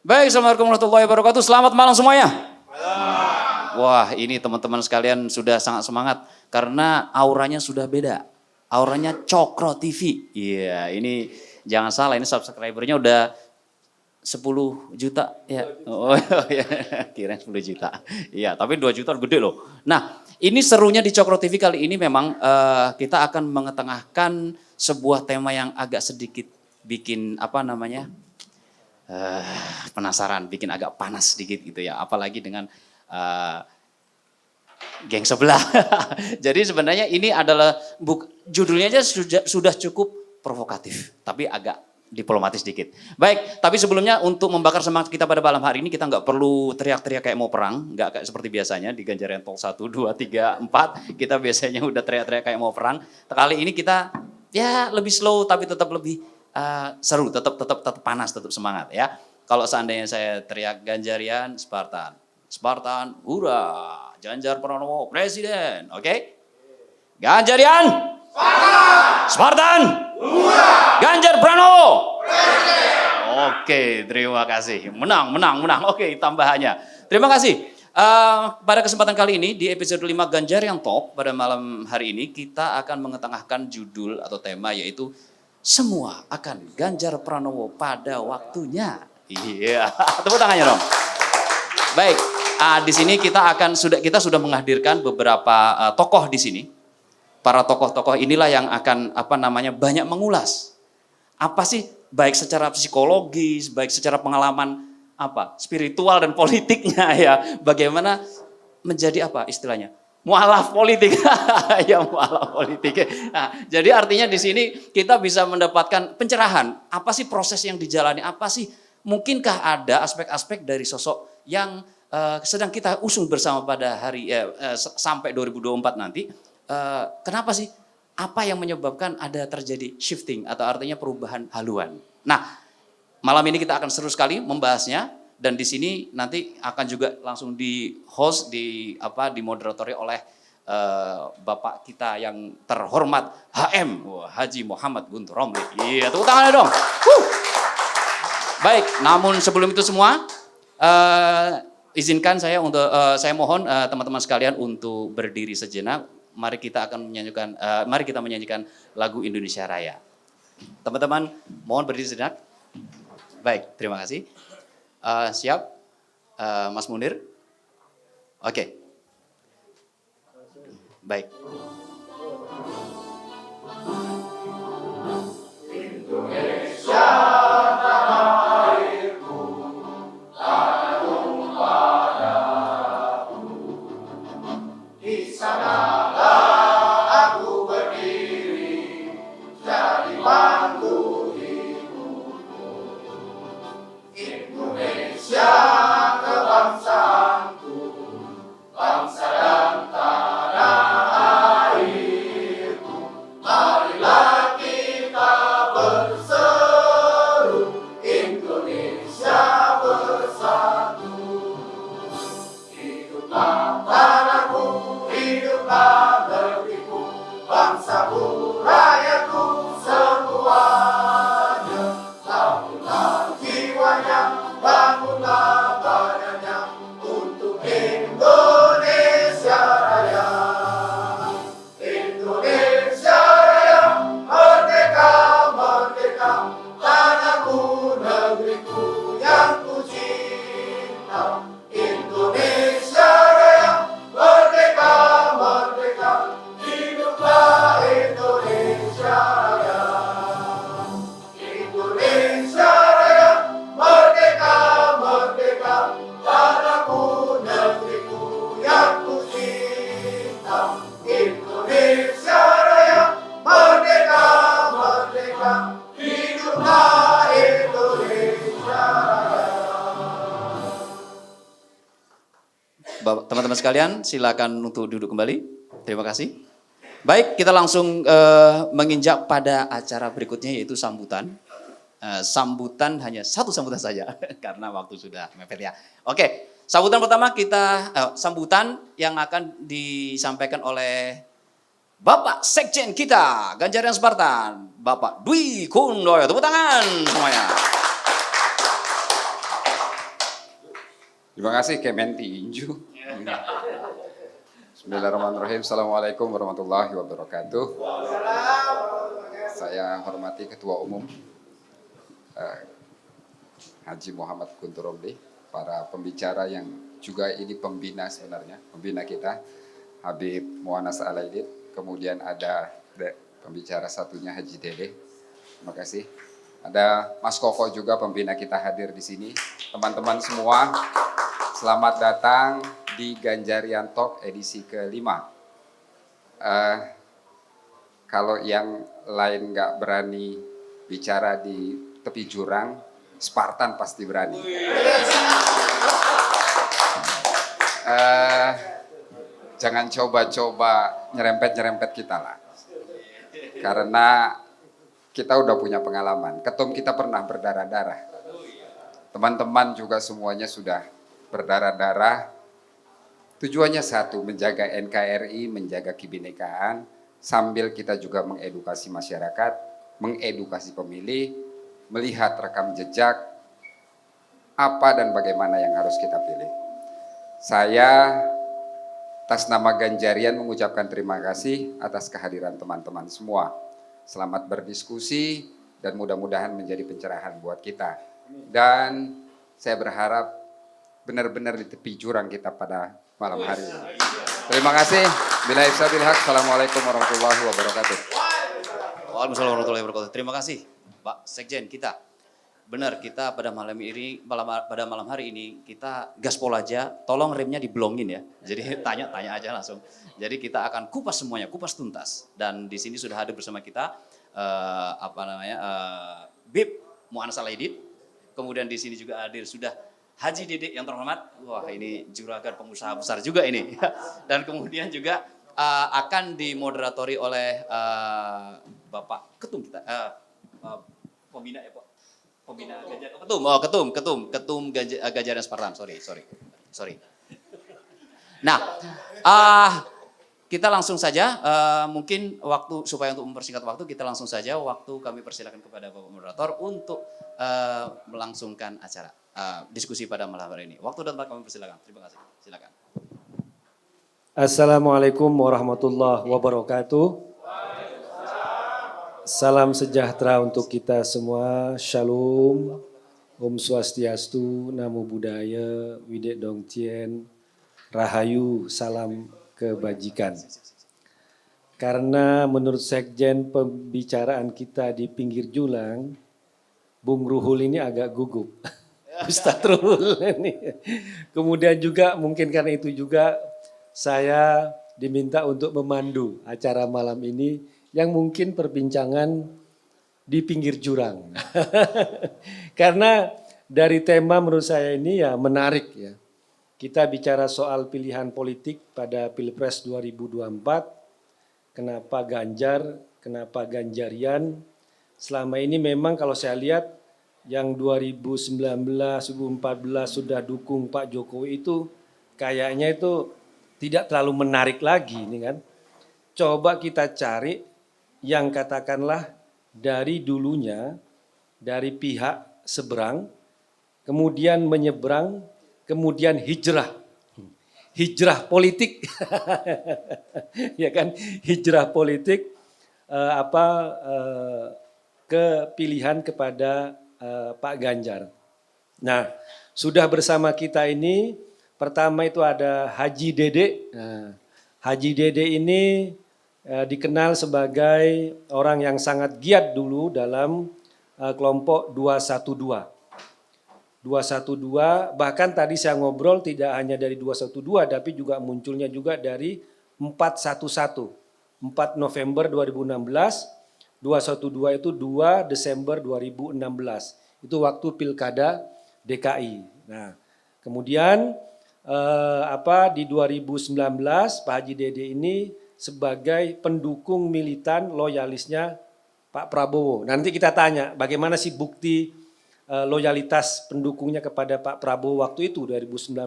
Baik, Assalamualaikum warahmatullahi wabarakatuh. Selamat malam semuanya. Wah, ini teman-teman sekalian sudah sangat semangat karena auranya sudah beda. Auranya Cokro TV. Iya, ini jangan salah, ini subscribernya udah 10 juta ya. Oh ya, kirain 10 juta. Iya, tapi 2 juta gede loh. Nah, ini serunya di Cokro TV kali ini memang kita akan mengetengahkan sebuah tema yang agak sedikit bikin penasaran, bikin agak panas sedikit gitu ya. Apalagi dengan geng sebelah. Jadi sebenarnya ini adalah judulnya aja sudah cukup provokatif, tapi agak diplomatis dikit. Baik, tapi sebelumnya untuk membakar semangat kita pada malam hari ini kita nggak perlu teriak-teriak kayak mau perang, nggak kayak seperti biasanya di Ganjarian Talk 1, 2, 3, 4 kita biasanya udah teriak-teriak kayak mau perang. Kali ini kita ya lebih slow tapi tetap lebih seru, tetap panas, tetap semangat ya. Kalau seandainya saya teriak Ganjarian Spartan, Spartan, hura, Ganjar Pranowo Presiden, oke? Ganjarian Spartan, Spartan, hura, Ganjar Pranowo Presiden. Oke, terima kasih. Menang. Oke, tambahannya. Terima kasih. Pada kesempatan kali ini di episode 5 Ganjarian Talk pada malam hari ini kita akan mengetengahkan judul atau tema yaitu semua akan Ganjar Pranowo pada waktunya. Iya, tepuk tangannya dong. Baik, di sini kita sudah menghadirkan beberapa tokoh di sini. Para tokoh-tokoh inilah yang akan banyak mengulas. Apa sih baik secara psikologis, baik secara pengalaman spiritual dan politiknya ya. Bagaimana menjadi istilahnya? Mualaf politik. Ya, mualaf politik. Nah, jadi artinya di sini kita bisa mendapatkan pencerahan. Apa sih proses yang dijalani? Apa sih mungkinkah ada aspek-aspek dari sosok yang sedang kita usung bersama pada hari sampai 2024 nanti? Kenapa sih? Apa yang menyebabkan ada terjadi shifting atau artinya perubahan haluan? Nah, malam ini kita akan seru sekali membahasnya. Dan di sini nanti akan juga langsung di host, dimoderatori oleh Bapak kita yang terhormat HM, Haji Muhammad Guntur Romli. Iya, tepuk tangannya dong. Baik, namun sebelum itu semua, izinkan saya saya mohon teman-teman sekalian untuk berdiri sejenak. Mari kita menyanyikan lagu Indonesia Raya. Teman-teman, mohon berdiri sejenak. Baik, terima kasih. Siap, Mas Munir? Oke. Baik. Indonesia tanah airku, tanah tumpahku. Di sanalah aku berdiri, jadi bangku hidupku. Indonesia kebangsaanku, bangsa dan tanah airku. Marilah kita berseru, Indonesia bersatu. Hiduplah tanahku, hiduplah negeriku, bangsaku, rakyatku semuanya. Bangunlah jiwanya, bangunlah badannya untuk Indonesia Raya. Indonesia Raya, merdeka, merdeka, tanahku, negeriku yang ku cinta. Indonesia Raya, merdeka, merdeka, hiduplah Indonesia Raya. Indonesia Raya, merdeka, merdeka, tanahku, negeriku yang ku cinta. Indonesia Raya, merdeka, merdeka, hiduplah Indonesia Raya. Teman-teman sekalian, silakan untuk duduk kembali. Terima kasih. Baik, kita langsung menginjak pada acara berikutnya yaitu sambutan. Sambutan hanya satu sambutan saja karena waktu sudah mepet ya. Oke, sambutan pertama sambutan yang akan disampaikan oleh Bapak Sekjen kita Ganjarian Spartan, Bapak Dwi Kundoyo. Tepuk tangan semuanya. Terima kasih Kemen Tinju. Bismillahirrahmanirrahim. Assalamualaikum warahmatullahi wabarakatuh. Saya hormati Ketua Umum Haji Muhammad Guntur Romli, para pembicara yang juga ini pembina sebenarnya, pembina kita, Habib Mu'annas Alaidit, kemudian ada pembicara satunya Haji Dede. Terima kasih. Ada Mas Koko juga pembina kita hadir di sini. Teman-teman semua, selamat datang di Ganjarian Talk edisi kelima. Kalau yang lain nggak berani bicara di tepi jurang, Spartan pasti berani. Jangan coba-coba nyerempet-nyerempet kita lah. Karena kita udah punya pengalaman. Ketum kita pernah berdarah-darah. Teman-teman juga semuanya sudah berdarah-darah. Tujuannya satu, menjaga NKRI, menjaga kebinekaan, sambil kita juga mengedukasi masyarakat, mengedukasi pemilih, melihat rekam jejak, apa dan bagaimana yang harus kita pilih. Saya atas nama Ganjarian mengucapkan terima kasih atas kehadiran teman-teman semua. Selamat berdiskusi dan mudah-mudahan menjadi pencerahan buat kita. Dan saya berharap benar-benar di tepi jurang kita pada malam hari ini. Terima kasih. Billahi taufiq. Assalamualaikum warahmatullahi wabarakatuh. Waalaikumsalam warahmatullahi wabarakatuh. Terima kasih Pak Sekjen kita. Benar, kita pada malam hari ini kita gaspol aja, tolong remnya diblongin ya. Jadi tanya aja langsung. Jadi kita akan kupas semuanya, kupas tuntas. Dan di sini sudah hadir bersama kita Bib Mu'annas Alaidit. Kemudian di sini juga hadir sudah Haji Dede yang terhormat. Wah, ini juragan pengusaha besar juga ini. Dan kemudian juga akan dimoderatori oleh Bapak Ketum kita, pembina ya Pak. Pembina Ketum Ganjarian Spartan. Sorry. Nah, kita langsung saja, mungkin supaya untuk mempersingkat waktu, kita langsung saja kami persilakan kepada Bapak Moderator untuk melangsungkan acara diskusi pada malam hari ini. Waktu dan tempat kami persilakan. Terima kasih. Silakan. Assalamualaikum warahmatullahi wabarakatuh. Salam sejahtera untuk kita semua. Shalom, Om Swastiastu, Namo Buddhaya, Widek Dong Tien, Rahayu, salam kebajikan. Karena menurut Sekjen pembicaraan kita di pinggir julang, Bung Ruhul ini agak gugup. Ustadz Ruhul ini. Kemudian juga mungkin karena itu juga saya diminta untuk memandu acara malam ini yang mungkin perbincangan di pinggir jurang. Karena dari tema menurut saya ini ya menarik ya. Kita bicara soal pilihan politik pada Pilpres 2024. Kenapa Ganjar, kenapa Ganjarian. Selama ini memang kalau saya lihat yang 2019, 2014 sudah dukung Pak Jokowi itu kayaknya itu tidak terlalu menarik lagi ini kan. Coba kita cari yang katakanlah dari dulunya, dari pihak seberang, kemudian menyeberang, kemudian hijrah. Hijrah politik, ya kan? Hijrah politik ke pilihan kepada Pak Ganjar. Nah, sudah bersama kita ini, pertama itu ada Haji Dede. Nah, Haji Dede ini dikenal sebagai orang yang sangat giat dulu dalam kelompok 212. 212, bahkan tadi saya ngobrol tidak hanya dari 212, tapi juga munculnya juga dari 411. 4 November 2016, 212 itu 2 Desember 2016. Itu waktu Pilkada DKI. Nah, kemudian di 2019 Pak Haji Dede ini sebagai pendukung militan loyalisnya Pak Prabowo. Nanti kita tanya bagaimana sih bukti loyalitas pendukungnya kepada Pak Prabowo waktu itu 2019.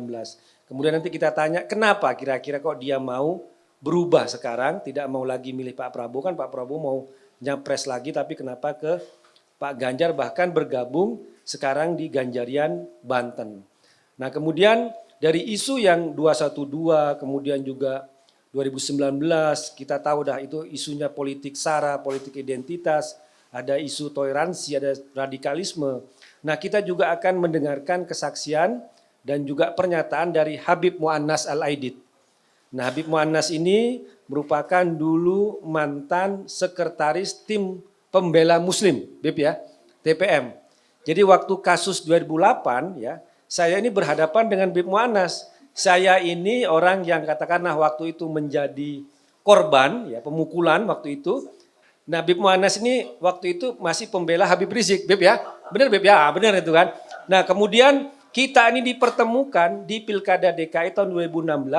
Kemudian nanti kita tanya kenapa kira-kira kok dia mau berubah sekarang, tidak mau lagi milih Pak Prabowo, kan Pak Prabowo mau nyapres lagi tapi kenapa ke Pak Ganjar bahkan bergabung sekarang di Ganjarian Banten. Nah kemudian dari isu yang 212 kemudian juga 2019 kita tahu dah itu isunya politik sara, politik identitas, ada isu toleransi, ada radikalisme. Nah, kita juga akan mendengarkan kesaksian dan juga pernyataan dari Habib Mu'annas Al-Aidid. Nah, Habib Mu'annas ini merupakan dulu mantan sekretaris tim pembela Muslim, Bib ya, TPM. Jadi waktu kasus 2008 ya, saya ini berhadapan dengan Bib Mu'annas. Saya ini orang yang katakanlah waktu itu menjadi korban ya, pemukulan waktu itu. Nah, Bib Mu'annas ini waktu itu masih pembela Habib Rizik, Bib ya. Benar Bib ya, benar itu kan. Nah, kemudian kita ini dipertemukan di Pilkada DKI tahun 2016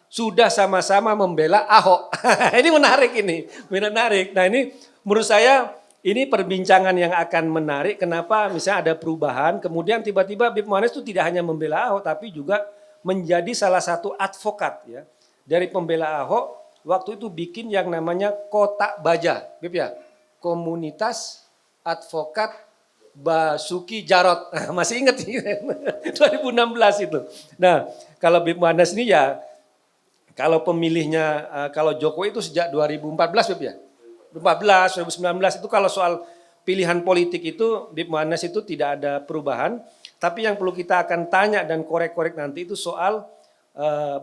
sudah sama-sama membela Ahok. Ini menarik ini, menarik. Nah, ini menurut saya ini perbincangan yang akan menarik. Kenapa misalnya ada perubahan, kemudian tiba-tiba Bib Mu'annas itu tidak hanya membela Ahok, tapi juga menjadi salah satu advokat ya dari pembela Ahok. Waktu itu bikin yang namanya Kotak Baja, Bib ya, Komunitas Advokat Basuki Jarot. Masih ingat 2016 itu. Nah, kalau Bib Mu'annas ini ya, kalau pemilihnya, kalau Jokowi itu sejak 2014 Bib ya, 2014, 2019 itu kalau soal pilihan politik itu Bib Mu'annas itu tidak ada perubahan. Tapi yang perlu kita akan tanya dan korek-korek nanti itu soal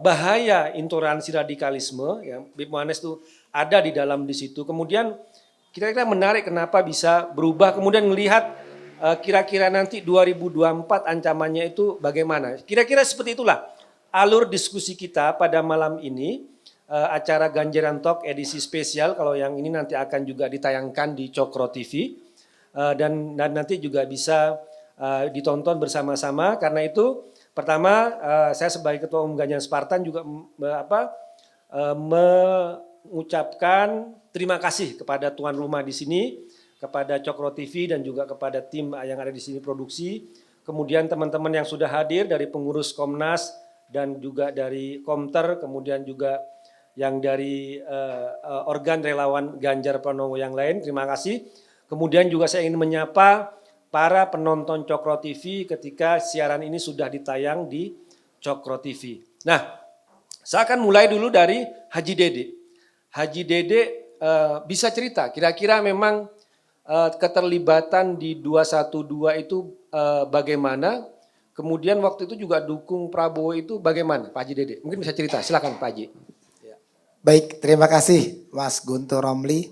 bahaya intoleransi radikalisme. Ya, Bib Mu'annas itu ada di dalam di situ. Kemudian kira-kira menarik kenapa bisa berubah. Kemudian melihat kira-kira nanti 2024 ancamannya itu bagaimana. Kira-kira seperti itulah alur diskusi kita pada malam ini, acara Ganjaran Talk edisi spesial, kalau yang ini nanti akan juga ditayangkan di Cokro TV, dan nanti juga bisa ditonton bersama-sama. Karena itu pertama saya sebagai Ketua Umum Ganjaran Spartan juga mengucapkan terima kasih kepada tuan rumah di sini, kepada Cokro TV dan juga kepada tim yang ada di sini produksi, kemudian teman-teman yang sudah hadir dari pengurus Komnas, dan juga dari Komter, kemudian juga yang dari organ relawan Ganjar Pranowo yang lain, terima kasih. Kemudian juga saya ingin menyapa para penonton Cokro TV ketika siaran ini sudah ditayang di Cokro TV. Nah, saya akan mulai dulu dari Haji Dede. Haji Dede bisa cerita, kira-kira memang keterlibatan di 212 itu bagaimana? Kemudian waktu itu juga dukung Prabowo itu bagaimana Pak Haji Dede? Mungkin bisa cerita, silakan Pak Haji. Baik, terima kasih Mas Guntur Romli.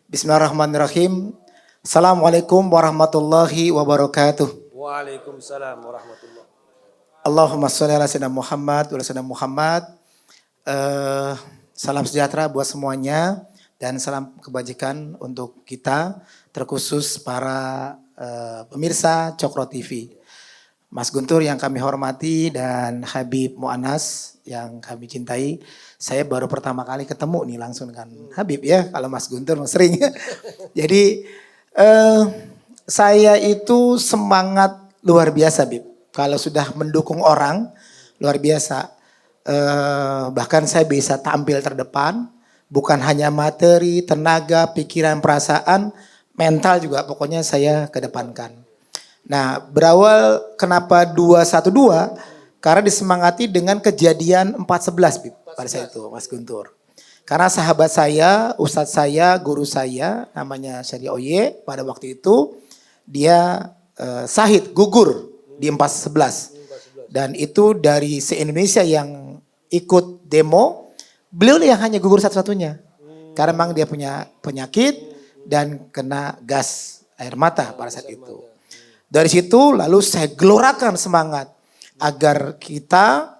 Bismillahirrahmanirrahim. Assalamualaikum warahmatullahi wabarakatuh. Waalaikumsalam warahmatullahi wabarakatuh. Allahumma sholli ala sayyidina Muhammad wa ala sayyidina Muhammad. Salam sejahtera buat semuanya dan salam kebajikan untuk kita, terkhusus para pemirsa Cokro TV. Mas Guntur yang kami hormati dan Habib Mu'annas yang kami cintai. Saya baru pertama kali ketemu nih langsung dengan Habib ya. Kalau Mas Guntur sering. Jadi saya itu semangat luar biasa Bib. Kalau sudah mendukung orang luar biasa. Bahkan saya bisa tampil terdepan. Bukan hanya materi, tenaga, pikiran, perasaan, mental juga pokoknya saya kedepankan. Nah, berawal kenapa 212? Karena disemangati dengan kejadian 411 Bib, pada saat itu Mas Guntur. Karena sahabat saya, ustadz saya, guru saya namanya Syari Oye pada waktu itu dia syahid, gugur di 411. Dan itu dari se-Indonesia yang ikut demo, beliau yang hanya gugur satu-satunya. Karena memang dia punya penyakit dan kena gas air mata pada saat itu. Dari situ lalu saya gelorakan semangat agar kita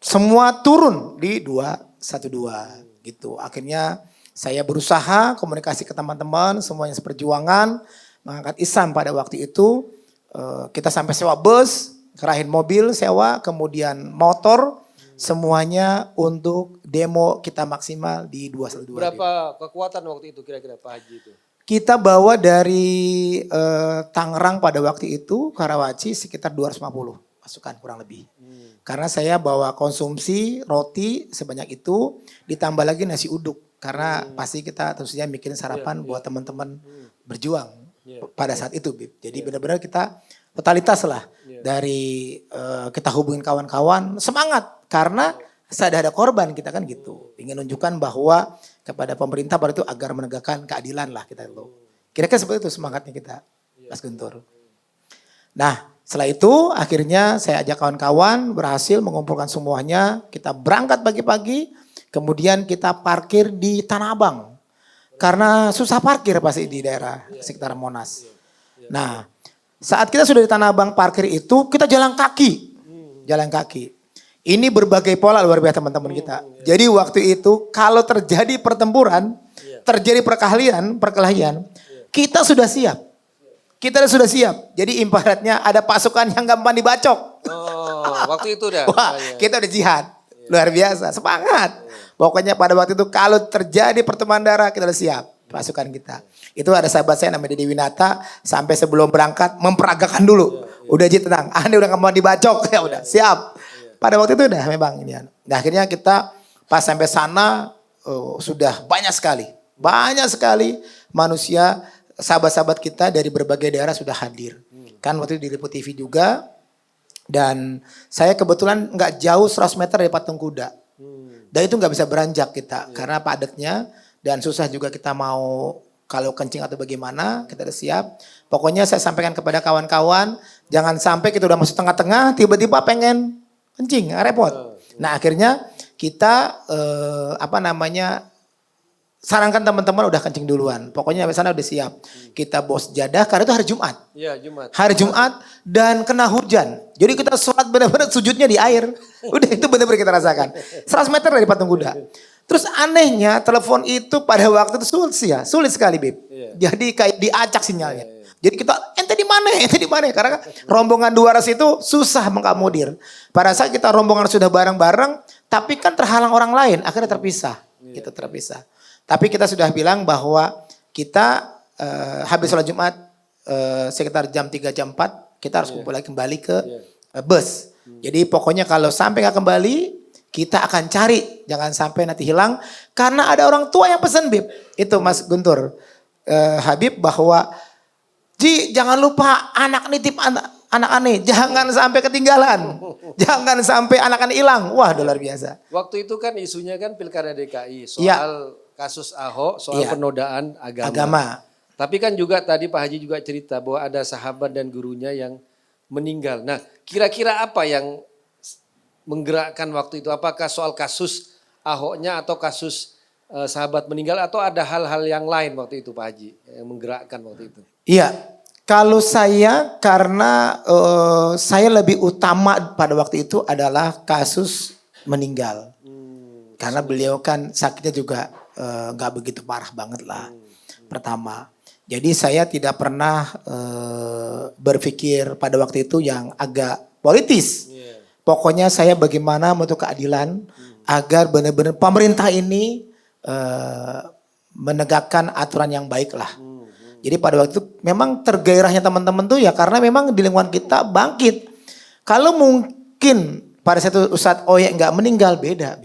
semua turun di 212 gitu. Akhirnya saya berusaha komunikasi ke teman-teman semuanya seperjuangan mengangkat Islam pada waktu itu. Kita sampai sewa bus, kerahin mobil sewa, kemudian motor, semuanya untuk demo kita maksimal di 212. Berapa kekuatan waktu itu kira-kira Pak Haji itu? Kita bawa dari Tangerang pada waktu itu, Karawaci sekitar 250 pasukan kurang lebih. Karena saya bawa konsumsi roti sebanyak itu, ditambah lagi nasi uduk. Karena pasti kita tentu saja bikin sarapan buat teman-teman berjuang pada saat itu. Bib. Jadi benar-benar kita totalitas lah dari kita hubungin kawan-kawan, semangat karena sudah ada korban kita kan gitu. Ingin menunjukkan bahwa kepada pemerintah pada itu agar menegakkan keadilan lah kita itu. Kira-kira seperti itu semangatnya kita, Mas Guntur. Nah, setelah itu akhirnya saya ajak kawan-kawan berhasil mengumpulkan semuanya. Kita berangkat pagi-pagi, kemudian kita parkir di Tanah Abang. Karena susah parkir pasti di daerah sekitar Monas. Nah, saat kita sudah di Tanah Abang parkir itu, kita jalan kaki. Jalan kaki. Ini berbagai pola luar biasa teman-teman kita. Jadi waktu itu kalau terjadi pertempuran, terjadi perkelahian, kita sudah siap. Kita sudah siap. Jadi ibaratnya ada pasukan yang gampang dibacok. Oh, waktu itu dah. Wah, kita udah jihad. Luar biasa, semangat. Pokoknya pada waktu itu kalau terjadi pertemuan darah kita udah siap. Pasukan kita. Itu ada sahabat saya namanya Dedi Winata. Sampai sebelum berangkat memperagakan dulu. Udah Ji tenang, Anda udah gampang dibacok. Ya udah, siap. Pada waktu itu udah memang ini. Nah akhirnya kita pas sampai sana sudah banyak sekali. Banyak sekali manusia, sahabat-sahabat kita dari berbagai daerah sudah hadir. Kan waktu itu di Lipo TV juga. Dan saya kebetulan nggak jauh 100 meter dari patung kuda. Dan itu nggak bisa beranjak kita. Karena padatnya dan susah juga kita mau kalau kencing atau bagaimana. Kita udah siap. Pokoknya saya sampaikan kepada kawan-kawan. Jangan sampai kita udah masuk tengah-tengah tiba-tiba pengen kencing. Repot. Nah akhirnya kita sarankan teman-teman udah kencing duluan. Pokoknya sampai sana udah siap. Kita bawa sejadah karena itu hari Jumat. Iya, Jumat. Hari Jumat dan kena hujan. Jadi kita sholat benar-benar sujudnya di air. Udah itu benar-benar kita rasakan. 100 meter dari patung kuda. Terus anehnya telepon itu pada waktu itu sulit sekali Bib. Jadi kayak diacak sinyalnya. Jadi kita ente di mana? Karena rombongan 200 itu susah mengakomodir. Pada saat kita rombongan sudah bareng-bareng, tapi kan terhalang orang lain, akhirnya terpisah. Kita terpisah. Tapi kita sudah bilang bahwa kita habis sholat Jumat sekitar jam 3 jam 4 kita harus kumpul lagi kembali ke bus. Jadi pokoknya kalau sampai nggak kembali kita akan cari, jangan sampai nanti hilang karena ada orang tua yang pesan Bib. Itu Mas Guntur Habib bahwa Ji jangan lupa anak nitip anak aneh, jangan sampai ketinggalan, jangan sampai anak aneh hilang. Wah luar biasa. Waktu itu kan isunya kan Pilkada DKI soal kasus Ahok, soal penodaan agama. Tapi kan juga tadi Pak Haji juga cerita bahwa ada sahabat dan gurunya yang meninggal. Nah kira-kira apa yang menggerakkan waktu itu? Apakah soal kasus Ahoknya atau kasus sahabat meninggal atau ada hal-hal yang lain waktu itu Pak Haji yang menggerakkan waktu itu? Iya, kalau saya karena saya lebih utama pada waktu itu adalah kasus meninggal. Karena beliau kan sakitnya juga nggak begitu parah banget lah. Pertama, jadi saya tidak pernah berpikir pada waktu itu yang agak politis. Pokoknya saya bagaimana untuk keadilan agar benar-benar pemerintah ini menegakkan aturan yang baik lah. Jadi pada waktu itu memang tergairahnya teman-teman tuh ya karena memang di lingkungan kita bangkit. Kalau mungkin pada saat itu Ustadz Oye nggak meninggal beda.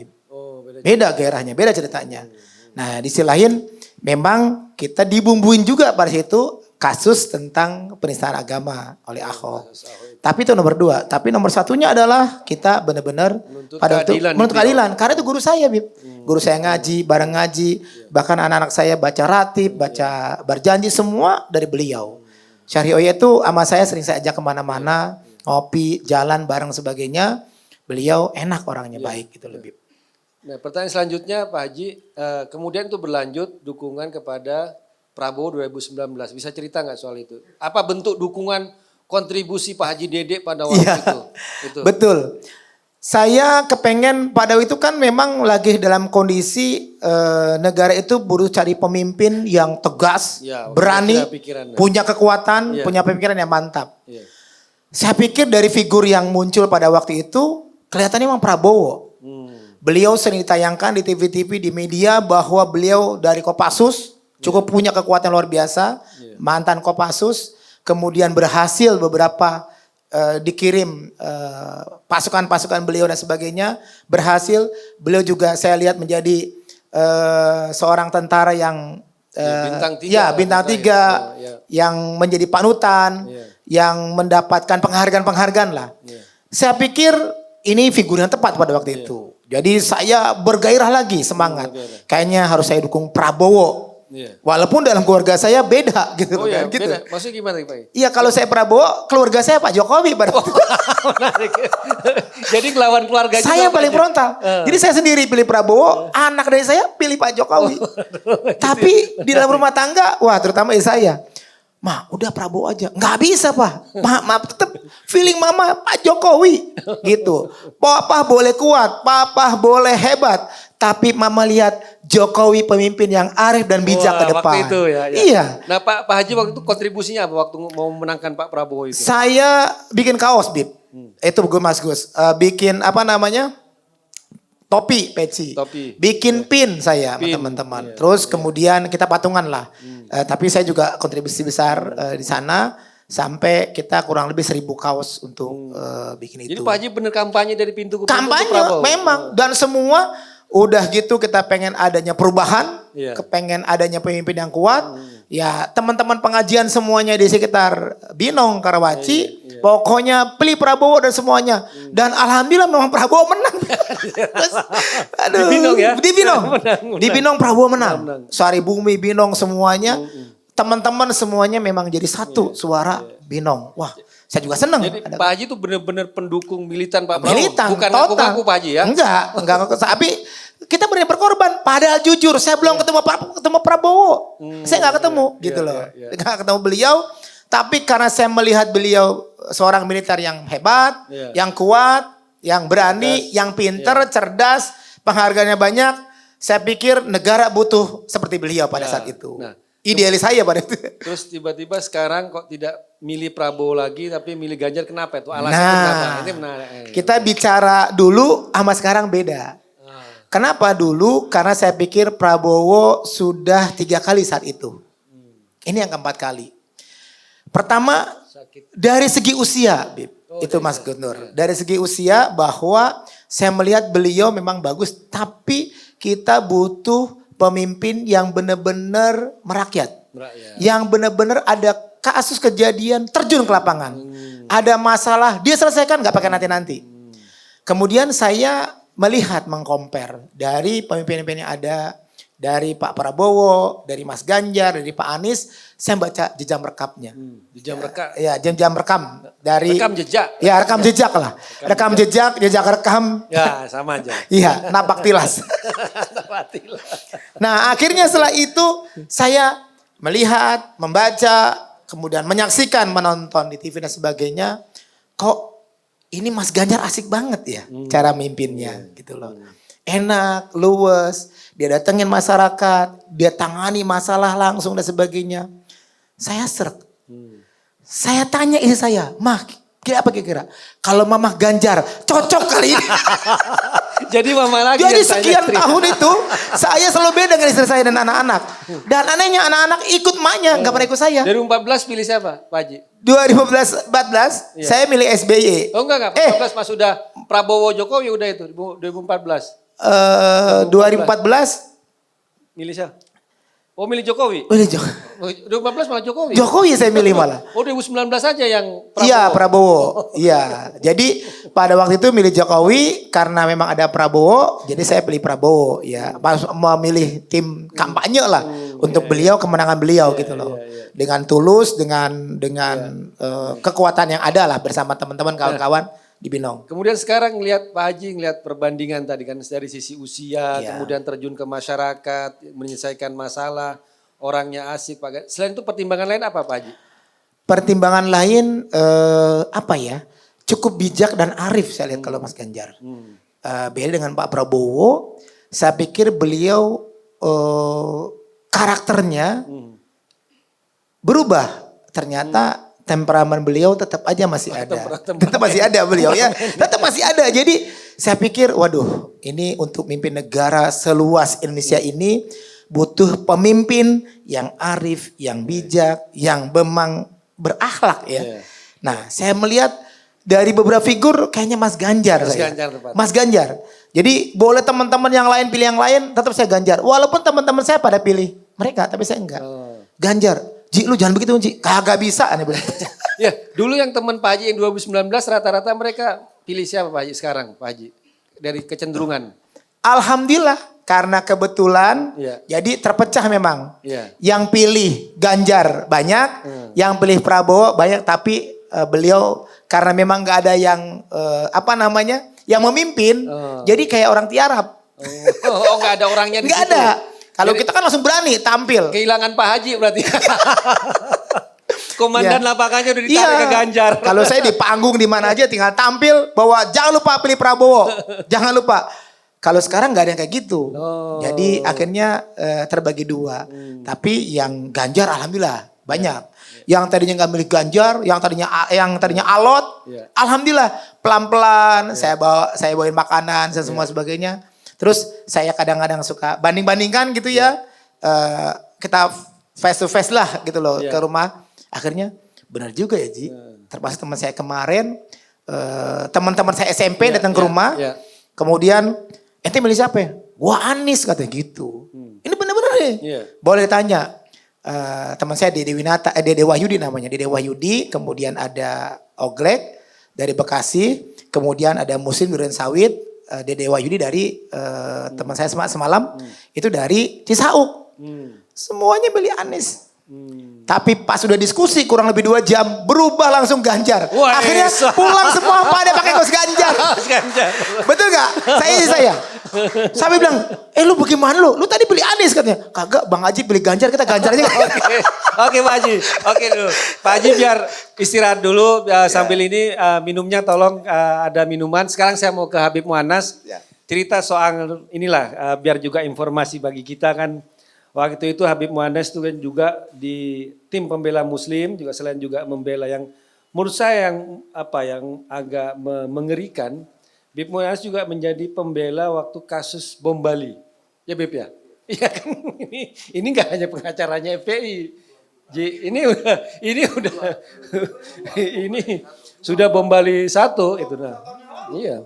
Beda gairahnya, beda ceritanya. Nah di sisi lain memang kita dibumbuin juga pada situ kasus tentang penistaan agama oleh Ahok. Tapi itu nomor 2. Tapi nomor 1-nya adalah kita benar-benar pada waktu menuntut keadilan. Karena itu guru saya Bib. Guru saya ngaji, bareng ngaji. Bahkan anak-anak saya baca ratib, baca berjanji semua dari beliau. Syarih Oye itu sama saya sering saya ajak kemana-mana. Ngopi, jalan bareng sebagainya. Beliau enak orangnya, baik gitu lebih. Nah pertanyaan selanjutnya Pak Haji, kemudian itu berlanjut dukungan kepada Prabowo 2019. Bisa cerita nggak soal itu? Apa bentuk dukungan kontribusi Pak Haji Dede pada waktu itu? Betul. Saya kepengen pada itu kan memang lagi dalam kondisi negara itu butuh cari pemimpin yang tegas, berani, punya kekuatan, punya pemikiran yang mantap. Saya pikir dari figur yang muncul pada waktu itu kelihatannya memang Prabowo. Beliau sering ditayangkan di TV-TV, di media bahwa beliau dari Kopassus cukup punya kekuatan luar biasa, mantan Kopassus, kemudian berhasil beberapa dikirim pasukan-pasukan beliau dan sebagainya, berhasil. Beliau juga saya lihat menjadi seorang tentara yang bintang 3 yang menjadi panutan. yang mendapatkan penghargaan-penghargaan lah. Saya pikir ini figur yang tepat pada waktu itu. Jadi saya bergairah lagi, semangat. Kayaknya harus saya dukung Prabowo. Walaupun dalam keluarga saya beda gitu Oh iya, kan. Gitu. beda. Maksudnya gimana Pak? Iya, kalau saya Prabowo, keluarga saya Pak Jokowi pada waktu itu. Menarik. Jadi ngelawan keluarga juga. Saya paling Pak. frontal. Jadi saya sendiri pilih Prabowo, anak dari saya pilih Pak Jokowi. Tapi di dalam rumah tangga, wah terutama saya. Ma, udah Prabowo aja. Nggak bisa, Pak. Maaf, tetap feeling mama Pak Jokowi. Gitu. Papa boleh kuat, papa boleh hebat. Tapi mama lihat Jokowi pemimpin yang arif dan bijak ke depan. Waktu itu ya. Iya. Nah Pak Haji waktu itu kontribusinya apa waktu mau memenangkan Pak Prabowo itu? Saya bikin kaos, Bib. Itu Mas Gus. Bikin apa namanya? Topi, peci. Topi. Bikin pin saya sama Pin, teman-teman. iya. Terus kemudian kita patungan lah. Tapi saya juga kontribusi besar di sana. Sampai kita kurang lebih 1.000 kaos untuk bikin itu. Jadi Pak Haji bener kampanye dari pintu ke pintu Kampanye ke Prabowo? memang. Dan semua udah gitu kita pengen adanya perubahan. Iya. Kepengen adanya pemimpin yang kuat. Ya teman-teman pengajian semuanya di sekitar Binong, Karawaci. Pokoknya pilih Prabowo dan semuanya. Dan alhamdulillah memang Prabowo menang. Terus, aduh, Di Binong ya? Di Binong. Menang. Di Binong Prabowo menang. Menang. Sari Bumi, Binong semuanya. Teman-teman semuanya memang jadi satu suara Binong. Wah, saya juga senang. Jadi Pak Haji itu bener-bener pendukung militan Pak Prabowo? Militan, Bukan total. ngaku-ngaku Pak Haji ya? Enggak. Tapi kita benar berkorban. Padahal jujur, saya belum ketemu Prabowo. Saya nggak ketemu, gitu loh. Nggak ketemu beliau. Tapi karena saya melihat beliau seorang militer yang hebat, yang kuat, yang berani, yang pinter, cerdas, penghargaannya banyak. Saya pikir negara butuh seperti beliau pada saat itu. Nah, Idealis saya pada itu. terus tiba-tiba sekarang kok tidak milih Prabowo lagi tapi milih Ganjar, kenapa itu? Alasannya Nah, kenapa? Ini menarik. kita bicara dulu sama sekarang beda. Kenapa dulu? Karena saya pikir Prabowo sudah 3 kali saat itu. Ini yang keempat kali. Pertama, dari segi usia, Bib. Itu Mas Guntur. Dari segi usia bahwa saya melihat beliau memang bagus. Tapi kita butuh pemimpin yang benar-benar merakyat. Yang benar-benar ada kasus kejadian terjun ke lapangan. Ada masalah, dia selesaikan gak pakai nanti-nanti. Kemudian saya melihat, mengcompare dari pemimpin-pemimpin yang ada. Dari Pak Prabowo, dari Mas Ganjar, dari Pak Anies, saya baca jejak rekamnya. Jejak rekam. Ya, jam rekam dari Rekam jejak. Ya, rekam jejak lah. Rekam jejak, jejak rekam. Ya sama aja. Iya, napak tilas. Nah, akhirnya setelah itu saya melihat, membaca, kemudian menyaksikan, menonton di TV dan sebagainya. Kok ini Mas Ganjar asik banget ya cara mimpinnya gitu loh. Enak, luwes. Dia datengin masyarakat, dia tangani masalah langsung dan sebagainya. Saya seret. Saya tanya istri saya, Mah, apa kira-kira? Kalau Mamah Ganjar, cocok kali ini. Jadi mama lagi Jadi yang tanya sekian istri. tahun itu, saya selalu beda dengan istri saya dan anak-anak. Dan anehnya anak-anak ikut maknya, gak pernah ikut saya. 2014 pilih siapa Pak Haji? 2014, saya milih SBY. Oh enggak, 14 pas sudah Prabowo Jokowi udah itu 2014. 2014, Milih siapa? Oh milih Jokowi. milih Jokowi. 2014 malah Jokowi. Jokowi saya milih malah. Oh 2019 aja yang Prabowo. Iya Prabowo, iya. Jadi pada waktu itu milih Jokowi karena memang ada Prabowo, jadi saya pilih Prabowo. Ya, memilih tim kampanye lah untuk beliau, kemenangan beliau gitu loh. Dengan tulus, dengan kekuatan yang ada lah bersama teman-teman kawan-kawan di Binong. Kemudian sekarang ngelihat Pak Haji, ngelihat perbandingan tadi kan dari sisi usia, Iya. kemudian terjun ke masyarakat, menyelesaikan masalah, orangnya asik. Selain itu pertimbangan lain apa Pak Haji? Pertimbangan lain apa ya? Cukup bijak dan arif saya lihat kalau Mas Ganjar. Beda dengan Pak Prabowo, saya pikir beliau karakternya berubah. Ternyata temperamen beliau tetap aja masih ada. Tetap masih ada beliau ya. Tetap masih ada. Jadi saya pikir waduh ini untuk mimpin negara seluas Indonesia ini butuh pemimpin yang arif, yang bijak, yang memang berakhlak ya. Nah saya melihat dari beberapa figur kayaknya Mas Ganjar. Mas Ganjar. Jadi boleh teman-teman yang lain pilih yang lain, tetap saya Ganjar. Walaupun teman-teman saya pada pilih mereka, tapi saya enggak. Ganjar. Ji lu jangan begitu Ji. Kagak bisa aneh bilang. Ya, dulu yang teman Pak Haji yang 2019 rata-rata mereka pilih siapa Pak Haji sekarang Pak Haji? Dari kecenderungan. Alhamdulillah karena kebetulan Iya. jadi terpecah memang. Iya. Yang pilih Ganjar banyak, yang pilih Prabowo banyak, tapi beliau karena memang nggak ada yang apa namanya yang memimpin, jadi kayak orang tiarap. Oh, nggak ada orangnya di Nggak situ. ada. Kalau Jadi- kita kan langsung berani tampil. Kehilangan Pak Haji berarti. Komandan Iya. lapangannya udah ditarik ke Ganjar. Kalau saya di panggung di mana aja tinggal tampil bahwa jangan lupa pilih Prabowo. Jangan lupa. Kalau sekarang nggak ada yang kayak gitu. Oh. Jadi akhirnya terbagi dua. Tapi yang Ganjar alhamdulillah banyak. Yang tadinya nggak milih Ganjar, yang tadinya alot, Iya. alhamdulillah pelan-pelan saya bawain makanan dan semua sebagainya. Terus saya kadang-kadang suka banding-bandingkan gitu ya. Kita face to face lah gitu loh Iya. ke rumah. Akhirnya benar juga ya Ji. Termasuk teman saya kemarin, teman-teman saya SMP Iya, datang ke iya, rumah. iya. Kemudian ente milih siapa ya? Gua Anies katanya gitu. Ini bener-bener nih. Iya. Boleh ditanya. Teman saya Dede Winata, Dede Wahyudi namanya. Dede Wahyudi, kemudian ada Oglek dari Bekasi, kemudian ada Muslim Durian Sawit, Dede Wahyudi dari teman saya semalam, itu dari Cisauk. Semuanya milih Anies. Tapi pas sudah diskusi kurang lebih 2 jam, berubah langsung Ganjar. Wah, Akhirnya pulang semua pada pakai kaos Ganjar. Ganjar. Betul gak? Saya. Sampai bilang, lu bagaimana lu? Lu tadi pilih Anies katanya. Kagak, Bang Haji pilih Ganjar, kita Ganjar aja. Oke Pak Haji. Oke dulu. Pak Haji biar istirahat dulu sambil ini minumnya tolong ada minuman. Sekarang saya mau ke Habib Muannas. Ya. Cerita soal inilah biar juga informasi bagi kita kan. Waktu itu Habib Muannas itu kan juga di tim pembela Muslim juga selain juga membela yang menurut saya yang agak mengerikan. Habib Muannas juga menjadi pembela waktu kasus bom Bali. Ya Bib ya? Iya kan ini nggak hanya pengacaranya FPI. Ini sudah bom Bali 1 itu nah. Iya.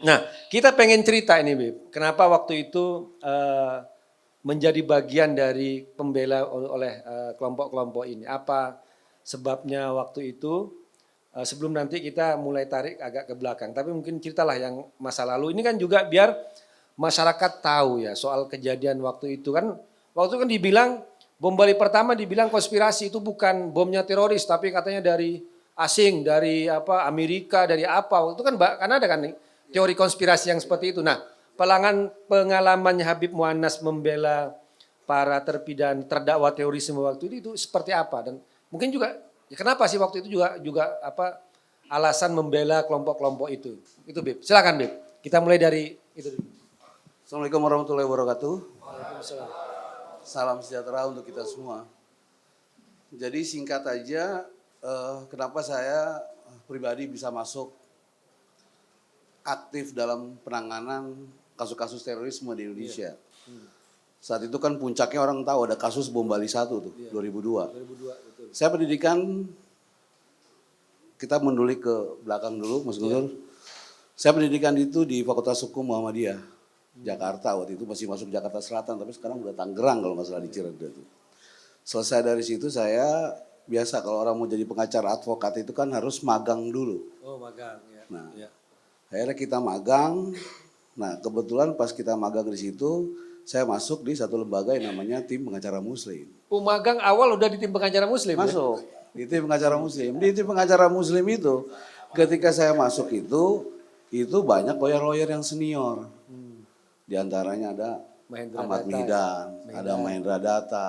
Nah, kita pengen cerita ini Bib. Kenapa waktu itu menjadi bagian dari pembela oleh kelompok-kelompok ini. Apa sebabnya waktu itu? Sebelum nanti kita mulai tarik agak ke belakang. Tapi mungkin ceritalah yang masa lalu. Ini kan juga biar masyarakat tahu ya soal kejadian waktu itu kan. Waktu itu kan dibilang bom Bali pertama dibilang konspirasi itu bukan bomnya teroris. Tapi katanya dari asing, dari Amerika, dari apa. Waktu itu kan karena ada kan teori konspirasi yang seperti itu. Nah, pengalamannya Habib Muannas membela para terdakwa terorisme waktu itu seperti apa dan mungkin juga ya kenapa sih waktu itu juga alasan membela kelompok-kelompok itu Bib. Silakan Bib. Kita mulai dari itu. Assalamualaikum warahmatullahi wabarakatuh. Salam sejahtera untuk kita semua. Jadi singkat aja, kenapa saya pribadi bisa masuk aktif dalam penanganan kasus-kasus terorisme di Indonesia. Saat itu kan puncaknya orang tahu ada kasus bom Bali 1 tuh, 2002. Betul. Saya pendidikan, kita mendulik ke belakang dulu Mas Guntur. Saya pendidikan itu di Fakultas Hukum Muhammadiyah, Jakarta. Waktu itu masih masuk Jakarta Selatan, tapi sekarang udah Tangerang kalau nggak salah di Cirebon itu. Selesai dari situ saya, biasa kalau orang mau jadi pengacara advokat itu kan harus magang dulu. Oh, magang ya. Nah, Ya. akhirnya kita magang. Nah, kebetulan pas kita magang di situ, saya masuk di satu lembaga yang namanya Tim Pengacara Muslim. Magang awal udah di tim pengacara Muslim. Masuk di Tim Pengacara Muslim. Di Tim Pengacara Muslim itu, ketika saya masuk itu banyak lawyer-lawyer yang senior. Di antaranya ada Mahendra Ahmad Data. Mihdan, ada Mahendra Data.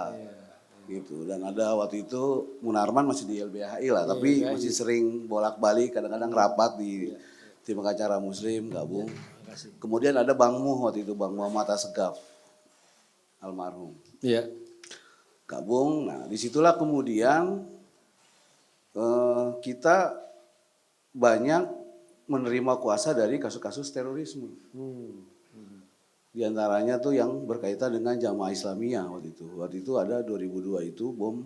Gitu. Dan ada waktu itu Munarman masih di LBHI lah, tapi masih sering bolak-balik, kadang-kadang rapat di Tim Pengacara Muslim, gabung. Kemudian ada Bang Muh waktu itu, Bang Muhammad Asegaf, almarhum. Iya. Gabung, nah disitulah kemudian kita banyak menerima kuasa dari kasus-kasus terorisme. Di antaranya tuh yang berkaitan dengan Jamaah Islamiyah waktu itu. Waktu itu ada 2002 itu bom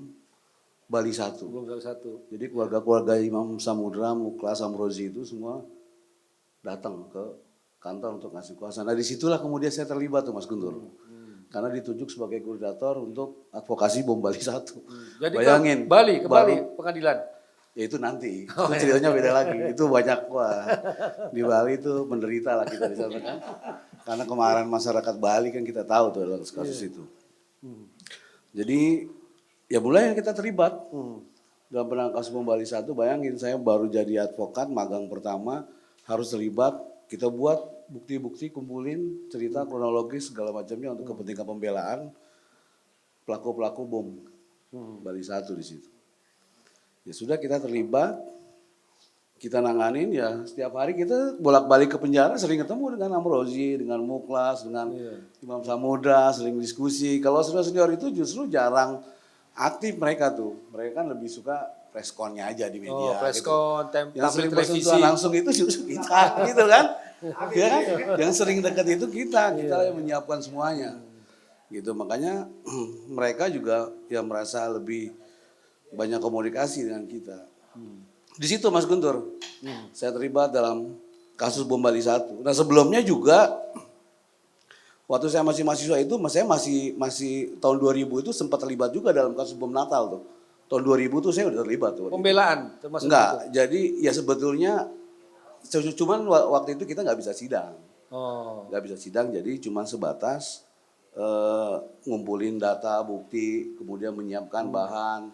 Bali 1. Belum salah satu. Jadi keluarga-keluarga Imam Samudra, Muklas, Amrozi itu semua datang ke kantor untuk ngasih kuasa. Nah disitulah kemudian saya terlibat tuh Mas Guntur. Karena ditunjuk sebagai koordinator untuk advokasi bom Bali 1. Jadi Bayangin. ke Bali pengadilan. Ya itu nanti, itu ceritanya beda lagi. Itu banyak, wah di Bali itu menderita lah kita di sana kan. Karena kemarahan masyarakat Bali kan kita tahu tuh dalam kasus itu. Jadi ya mulai kita terlibat dalam penanganan kasus bom Bali 1. Bayangin saya baru jadi advokat magang pertama harus terlibat. Kita buat bukti-bukti, kumpulin cerita kronologis segala macamnya untuk kepentingan pembelaan pelaku-pelaku bom Bali 1 di situ. Ya sudah kita terlibat, kita nanganin ya setiap hari kita bolak-balik ke penjara sering ketemu dengan Amrozi, dengan Muklas, dengan Imam Samudra, sering diskusi. Kalau senior itu justru jarang aktif mereka tuh. Mereka kan lebih suka preskonnya aja di media. Oh, preskon, Yang sering televisi. bersentuhan langsung itu justru kita gitu kan. Ya kan? Yang sering dekat itu kita yang menyiapkan semuanya. Gitu makanya mereka juga yang merasa lebih banyak komunikasi dengan kita. Di situ Mas Guntur, saya terlibat dalam kasus bom Bali 1. Nah sebelumnya juga, waktu saya masih mahasiswa itu, saya masih tahun 2000 itu sempat terlibat juga dalam kasus bom Natal tuh. Tahun 2000 tuh saya udah terlibat tuh. Pembelaan termasuk Enggak, itu? jadi ya sebetulnya, cuman waktu itu kita nggak bisa sidang. Oh. Nggak bisa sidang, jadi cuma sebatas ngumpulin data, bukti, kemudian menyiapkan bahan,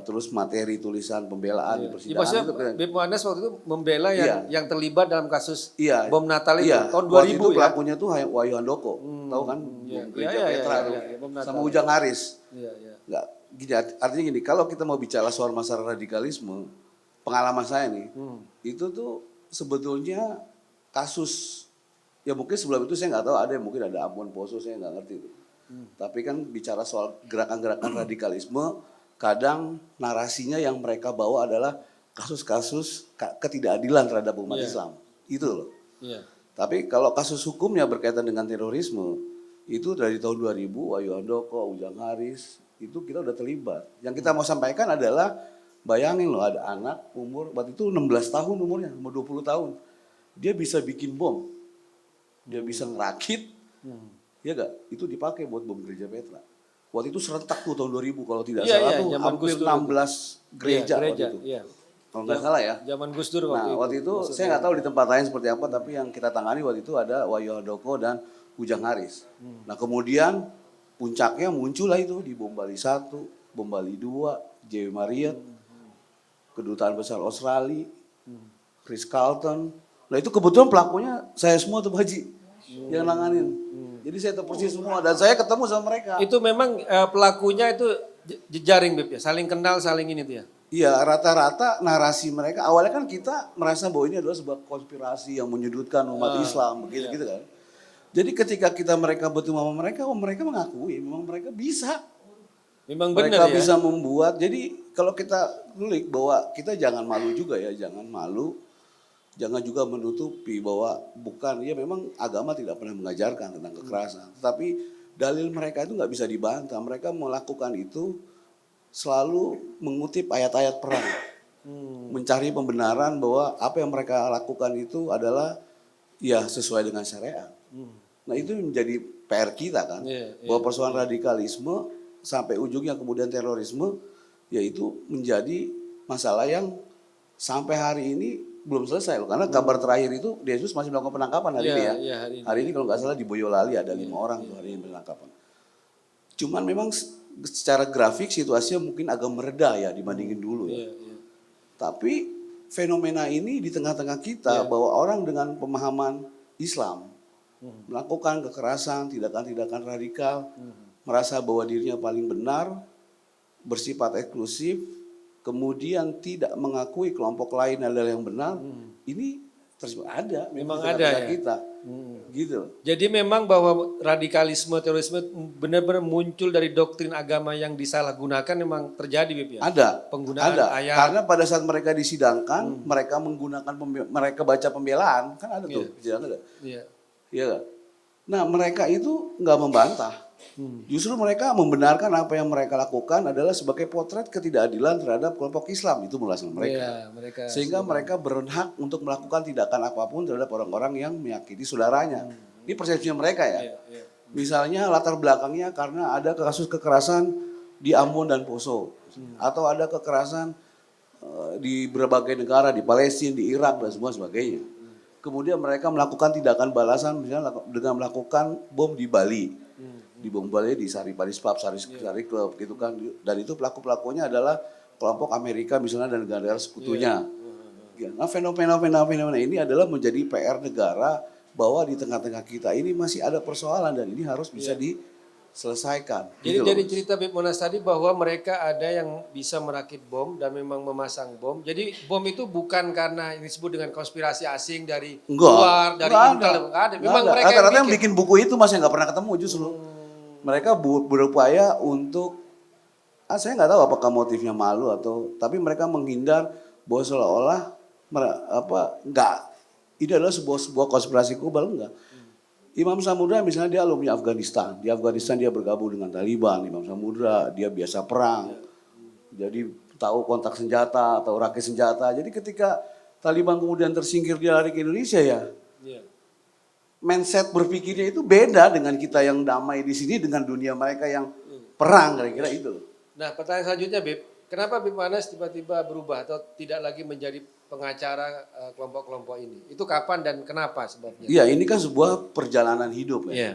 terus materi tulisan pembelaan di Ya, persidangan maksudnya itu kan. Bib Muannes waktu itu membela yang terlibat dalam kasus Iya. bom Natal itu Iya. tahun 2000 Waktu itu ya. pelakunya tuh Wahyu Handoko, tahu kan? Iya. Bom Gereja Iya, iya, Petra iya, tuh. iya, bom Natal. Sama Ujang Haris. Iya, iya. Enggak, gini, artinya gini, kalau kita mau bicara soal masalah radikalisme, pengalaman saya nih, itu tuh sebetulnya kasus, ya mungkin sebelum itu saya nggak tahu, ada yang mungkin ada Ambon Poso, saya nggak ngerti itu. Tapi kan bicara soal gerakan-gerakan radikalisme, kadang narasinya yang mereka bawa adalah kasus-kasus ketidakadilan terhadap umat Islam. Itu loh. Iya. Tapi kalau kasus hukumnya berkaitan dengan terorisme, itu dari tahun 2000, Wahyu Handoko, Ujang Haris, itu kita udah terlibat. Yang kita mau sampaikan adalah, bayangin loh ada anak umur, waktu itu 16 tahun umurnya, umur 20 tahun. Dia bisa bikin bom, dia bisa ngerakit, ya gak? Itu dipakai buat bom Gereja Petra. Waktu itu serentak tuh tahun 2000 kalau tidak salah tuh zaman hampir Gus Dur 16 gereja, waktu itu. Iya. Kalau nggak salah ya. Zaman Gus Dur Nah waktu itu saya nggak tahu di tempat lain seperti apa, tapi yang kita tangani waktu itu ada Wahyu Handoko dan Ujang Haris. Nah kemudian puncaknya muncullah itu di bom Bali 1, bom Bali 2, JW Marriott, Kedutaan Besar Australia, Chris Carlton. Nah itu kebetulan pelakunya saya semua tuh Haji yang nanganin. Jadi saya tahu persis semua dan saya ketemu sama mereka. Itu memang pelakunya itu jejaring Bib ya, saling kenal, saling ini tuh ya. Iya, rata-rata narasi mereka awalnya kan kita merasa bahwa ini adalah sebuah konspirasi yang menyudutkan umat Islam, begitu gitu kan. Jadi ketika kita mereka bertemu sama mereka, mereka mengakui memang mereka bisa. Memang Mereka benar ya. bisa membuat. Jadi kalau kita tulis bahwa kita jangan malu juga ya, jangan malu. Jangan juga menutupi bahwa bukan, ya memang agama tidak pernah mengajarkan tentang kekerasan. Tetapi dalil mereka itu nggak bisa dibantah. Mereka melakukan itu selalu mengutip ayat-ayat perang. Mencari pembenaran bahwa apa yang mereka lakukan itu adalah ya sesuai dengan syariat. Nah itu menjadi PR kita kan. Bahwa persoalan radikalisme sampai ujungnya kemudian terorisme, yaitu menjadi masalah yang sampai hari ini belum selesai loh, karena kabar terakhir itu Densus masih melakukan penangkapan hari ini ya. Iya, hari ini kalau nggak salah di Boyolali ada 5 orang tuh hari ini penangkapan. Cuman memang secara grafik situasinya mungkin agak mereda ya dibandingin dulu ya. Tapi fenomena ini di tengah-tengah kita bahwa orang dengan pemahaman Islam melakukan kekerasan, tindakan-tindakan radikal, merasa bahwa dirinya paling benar, bersifat eksklusif, kemudian tidak mengakui kelompok lain adalah yang benar, ini terus ada. Memang di ada tengah-tengah ya. kita. Gitu. Jadi memang bahwa radikalisme, terorisme benar-benar muncul dari doktrin agama yang disalahgunakan memang terjadi Bib ya? Ada. Penggunaan ada. ayat. Karena pada saat mereka disidangkan, mereka menggunakan mereka baca pembelaan, kan ada tuh, persidangan ada. Iya. Iya kan? Nah mereka itu nggak membantah. Justru mereka membenarkan apa yang mereka lakukan adalah sebagai potret ketidakadilan terhadap kelompok Islam. Itu mulasan mereka. Iya, mereka Sehingga mereka berhak untuk melakukan tindakan apapun terhadap orang-orang yang menyakiti saudaranya. Ini persepsinya mereka ya. Iya. Misalnya latar belakangnya karena ada kasus kekerasan di Ambon dan Poso. Atau ada kekerasan di berbagai negara, di Palestina, di Irak dan semua sebagainya. Kemudian mereka melakukan tindakan balasan misalnya dengan melakukan bom di Bali. Di bom Bali di Sari Paris Pub, Sari Club gitu kan. Dan itu pelaku-pelakunya adalah kelompok Amerika misalnya dan negara-negara sekutunya. Nah fenomena ini adalah menjadi PR negara bahwa di tengah-tengah kita ini masih ada persoalan dan ini harus bisa diselesaikan. Jadi gitu loh, dari Mas. cerita Bib Monas tadi bahwa mereka ada yang bisa merakit bom dan memang memasang bom. Jadi bom itu bukan karena ini disebut dengan konspirasi asing dari luar, dari Intel, nggak ada. Memang mereka Rata-rata yang bikin. bikin buku itu Mas yang nggak pernah ketemu justru. Mereka berupaya untuk, saya nggak tahu apakah motifnya malu atau, tapi mereka menghindar bahwa seolah-olah nggak, ini adalah sebuah konspirasi global enggak. Imam Samudra misalnya dia alumni Afghanistan. Di Afghanistan dia bergabung dengan Taliban. Imam Samudra dia biasa perang. Jadi tahu kontak senjata atau rakit senjata. Jadi ketika Taliban kemudian tersingkir dia lari ke Indonesia ya. Mindset berpikirnya itu beda dengan kita yang damai di sini dengan dunia mereka yang perang kira-kira itu. Nah pertanyaan selanjutnya Bib, kenapa Bib Monas tiba-tiba berubah atau tidak lagi menjadi pengacara kelompok-kelompok ini? Itu kapan dan kenapa sebabnya? Iya ini kan sebuah perjalanan hidup ya. Iya.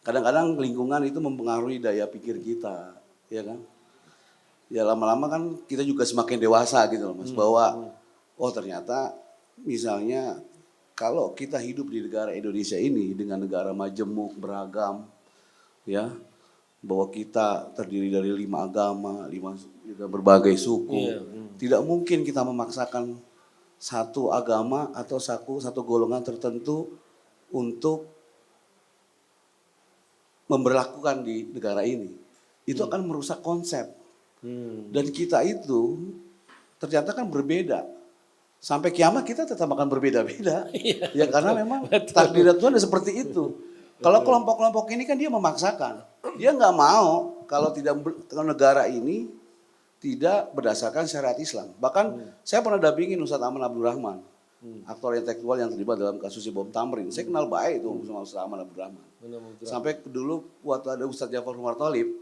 Kadang-kadang lingkungan itu mempengaruhi daya pikir kita, ya kan? Ya lama-lama kan kita juga semakin dewasa gitu loh Mas, bahwa oh ternyata misalnya kalau kita hidup di negara Indonesia ini dengan negara majemuk, beragam, ya, bahwa kita terdiri dari 5 agama, 5 berbagai suku, tidak mungkin kita memaksakan satu agama atau satu golongan tertentu untuk memberlakukan di negara ini. Itu akan merusak konsep. Dan kita itu ternyata kan berbeda. Sampai kiamat kita tetap akan berbeda-beda. Ya karena memang takdir Tuhan seperti itu. Kalau kelompok-kelompok ini kan dia memaksakan. Dia nggak mau kalau negara ini tidak berdasarkan syariat Islam. Bahkan saya pernah dampingin Ustadz Aman Abdurrahman. Aktor intelektual yang terlibat dalam kasus bom Tamrin. Saya kenal baik itu sama Ustadz Aman Abdurrahman. Sampai dulu waktu ada Ustadz Jafar Umar Tholib,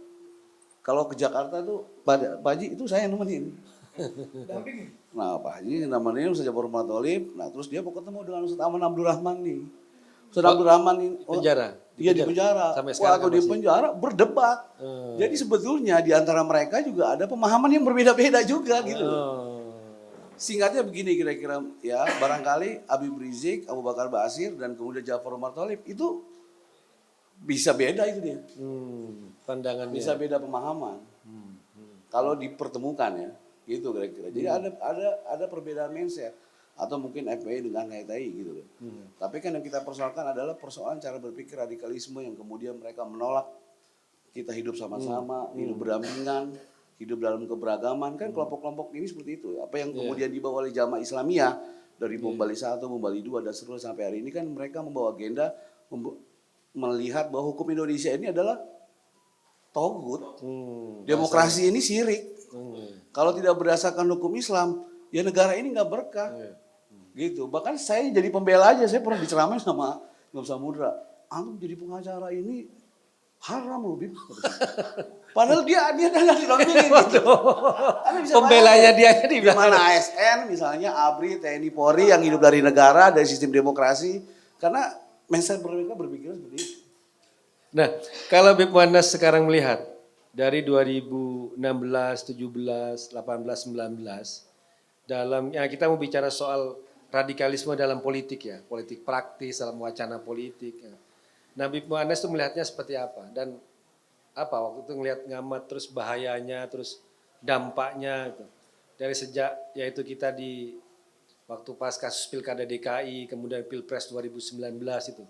kalau ke Jakarta tuh Pak Haji itu saya yang nemenin. Nah Pak Haji nemenin Ustadz Jafar Umar Tholib, nah terus dia mau ketemu dengan Ustadz Aman Abdurrahman nih. Ustadz Abdurrahman ini Penjara? Iya di penjara. Sampai sekarang Waktu di penjara berdebat. Jadi sebetulnya di antara mereka juga ada pemahaman yang berbeda-beda juga gitu. Singkatnya begini kira-kira ya, barangkali Habib Rizik, Abu Bakar Basir dan kemudian Jafar Umar Tholib itu bisa beda itu dia. Pandangannya. Bisa beda pemahaman. Kalau dipertemukan ya, gitu kira-kira. Jadi ada perbedaan mindset atau mungkin FPI dengan HTI gitu loh. Tapi kan yang kita persoalkan adalah persoalan cara berpikir radikalisme yang kemudian mereka menolak kita hidup sama-sama, hidup berdampingan, hidup dalam keberagaman. Kan kelompok-kelompok ini seperti itu. Apa yang kemudian dibawa oleh Jamaah Islamiyah dari Bom Bali 1, Bom Bali 2 dan seterusnya sampai hari ini kan mereka membawa agenda melihat bahwa hukum Indonesia ini adalah togut. Demokrasi ini syirik. Kalau tidak berdasarkan hukum Islam, ya negara ini nggak berkah. Gitu. Bahkan saya jadi pembela aja, saya pernah diceramain sama Imam Samudra. Antum jadi pengacara ini haram loh, Bib. Padahal dia didampingin gitu. Pembelanya dia di mana ASN misalnya, ABRI, TNI, Polri yang hidup dari negara, dari sistem demokrasi. Karena mindset mereka berpikir seperti itu. Nah, kalau Bib Monas sekarang melihat dari 2016, 17, 18, 19 dalam ya kita mau bicara soal radikalisme dalam politik ya, politik praktis dalam wacana politik. Ya. Nah, Bib Monas itu melihatnya seperti apa dan apa waktu itu ngelihat ngamat terus bahayanya terus dampaknya gitu. Dari sejak yaitu kita di waktu pas kasus Pilkada DKI kemudian Pilpres 2019 itu.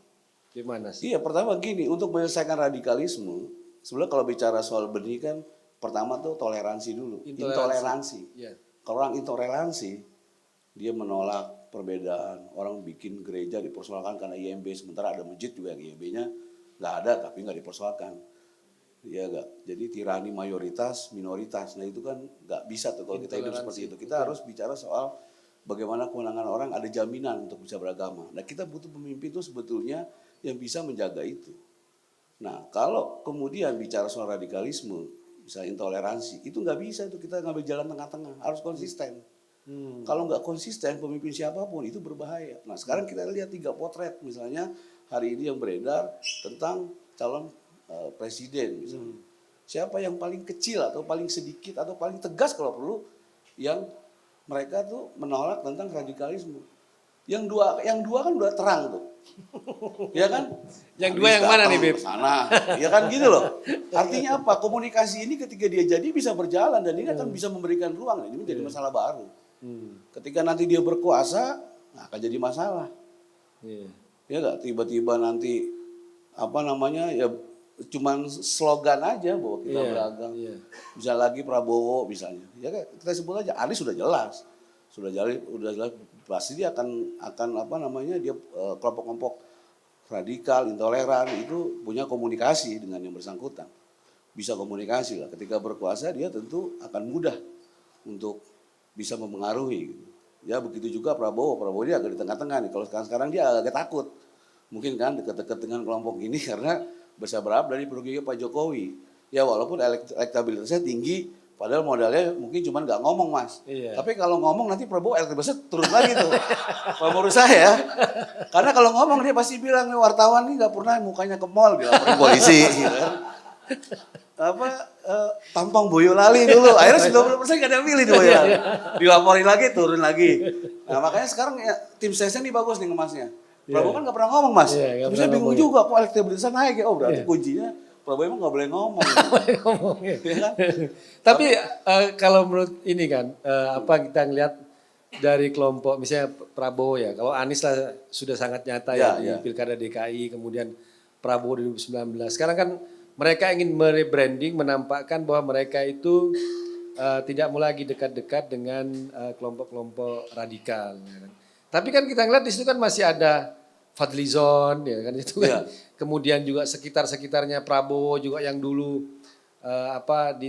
Bib Monas. Iya, pertama gini, untuk menyelesaikan radikalisme, sebenarnya kalau bicara soal benih kan pertama tuh toleransi dulu, intoleransi. Iya. Kalau orang intoleransi, dia menolak perbedaan. Orang bikin gereja dipersoalkan karena IMB, sementara ada masjid juga yang IMB-nya nggak ada tapi nggak dipersoalkan. Iya nggak. Jadi tirani mayoritas, minoritas. Nah itu kan nggak bisa tuh kalau kita hidup seperti itu. Kita harus bicara soal bagaimana kewenangan orang ada jaminan untuk bisa beragama. Nah kita butuh pemimpin itu sebetulnya yang bisa menjaga itu. Nah kalau kemudian bicara soal radikalisme, misalnya intoleransi, itu nggak bisa itu kita ngambil jalan tengah-tengah, harus konsisten. Kalau nggak konsisten pemimpin siapapun itu berbahaya. Nah sekarang kita lihat 3 potret misalnya hari ini yang beredar tentang calon presiden misalnya. Siapa yang paling kecil atau paling sedikit atau paling tegas kalau perlu yang mereka tuh menolak tentang radikalisme. Yang dua kan udah terang tuh. Ya kan? Yang dua yang mana nih, Beb? Sana. Ya kan gitu loh. Artinya apa? Komunikasi ini ketika dia jadi bisa berjalan dan ini akan bisa memberikan ruang. Ini menjadi masalah baru. Ketika nanti dia berkuasa, nah akan jadi masalah. Ya enggak? Tiba-tiba nanti apa namanya ya cuman slogan aja bahwa kita beragam. Bisa lagi Prabowo misalnya. Ya kita sebut aja Anies sudah jelas. Sudah jelas pasti dia akan apa namanya dia kelompok-kelompok radikal, intoleran itu punya komunikasi dengan yang bersangkutan. Bisa komunikasi lah. Ketika berkuasa dia tentu akan mudah untuk bisa mempengaruhi. Gitu. Ya begitu juga Prabowo dia agak di tengah-tengah nih. Kalau sekarang dia agak takut. Mungkin kan dekat-dekat dengan kelompok ini karena berharap dari programnya Pak Jokowi. Ya walaupun elektabilitasnya tinggi, padahal modalnya mungkin cuma nggak ngomong mas. Tapi kalau ngomong nanti Prabowo elektabilitasnya turun lagi tuh. Kalau menurut saya, karena kalau ngomong dia pasti bilang wartawan nih nggak pernah mukanya ke mall dilaporin polisi. Gitu kan. Tampang Boyolali dulu, akhirnya 90% gak ada yang milih di Boyolali. Dilaporin lagi, turun lagi. Nah makanya sekarang ya, tim sesnya nih bagus nih ngemasnya. Prabowo kan gak pernah ngomong mas. Tapi saya bingung juga kok elektabilitasnya naik ya. Oh berarti kuncinya Prabowo emang gak boleh ngomong. Ya kan? Tapi kalau menurut ini kan, apa kita ngelihat dari kelompok misalnya Prabowo ya, kalau Anies lah sudah sangat nyata ya di Pilkada DKI, kemudian Prabowo 2019. Sekarang kan mereka ingin merebranding, menampakkan bahwa mereka itu tidak mau lagi dekat-dekat dengan kelompok-kelompok radikal. Ya kan. Tapi kan kita ngeliat di situ kan masih ada Fadlizon, ya kan itu kan. Kemudian juga sekitar-sekitarnya Prabowo juga yang dulu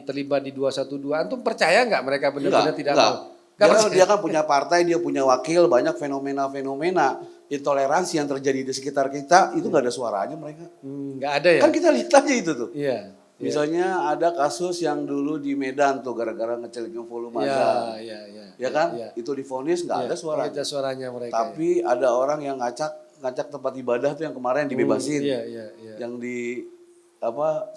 terlibat di 212. Antum percaya nggak mereka benar-benar tidak mau? Dia kan punya partai, dia punya wakil, banyak fenomena-fenomena intoleransi yang terjadi di sekitar kita itu nggak ada suaranya mereka. Nggak ada ya? Kan kita lihat aja itu tuh. Iya. Misalnya ada kasus yang dulu di Medan tuh gara-gara ngecelikin volume azan. Ya kan? Itu divonis nggak ada suaranya. Nggak ada suaranya mereka. Tapi ada orang yang ngacak tempat ibadah tuh yang kemarin dibebasin. Yang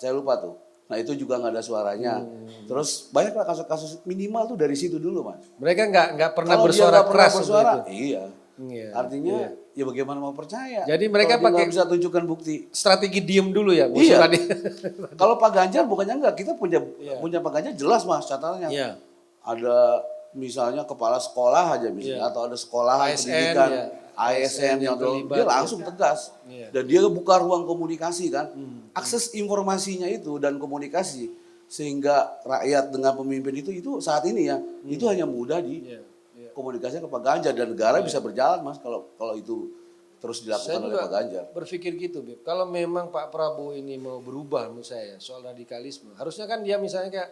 saya lupa tuh. Nah itu juga nggak ada suaranya. Terus banyaklah kasus-kasus minimal tuh dari situ dulu mas. Mereka nggak pernah Kalau bersuara dia keras bersuara, itu. Iya. Artinya ya bagaimana mau percaya? Jadi mereka pakai bisa tunjukkan bukti. Strategi diem dulu ya. Kalau Pak Ganjar bukannya enggak, kita punya Pak Ganjar jelas mas catatannya. Ada misalnya kepala sekolah aja misalnya atau ada sekolah pendidikan. ASN yang terlibat, dia langsung tegas dan dia buka ruang komunikasi kan, akses informasinya itu dan komunikasi sehingga rakyat dengan pemimpin itu saat ini ya itu hanya mudah di komunikasi ke Pak Ganjar dan negara bisa berjalan mas kalau itu terus dilakukan oleh Pak Ganjar. Berpikir gitu, Beb. Kalau memang Pak Prabowo ini mau berubah menurut saya soal radikalisme, harusnya kan dia misalnya kayak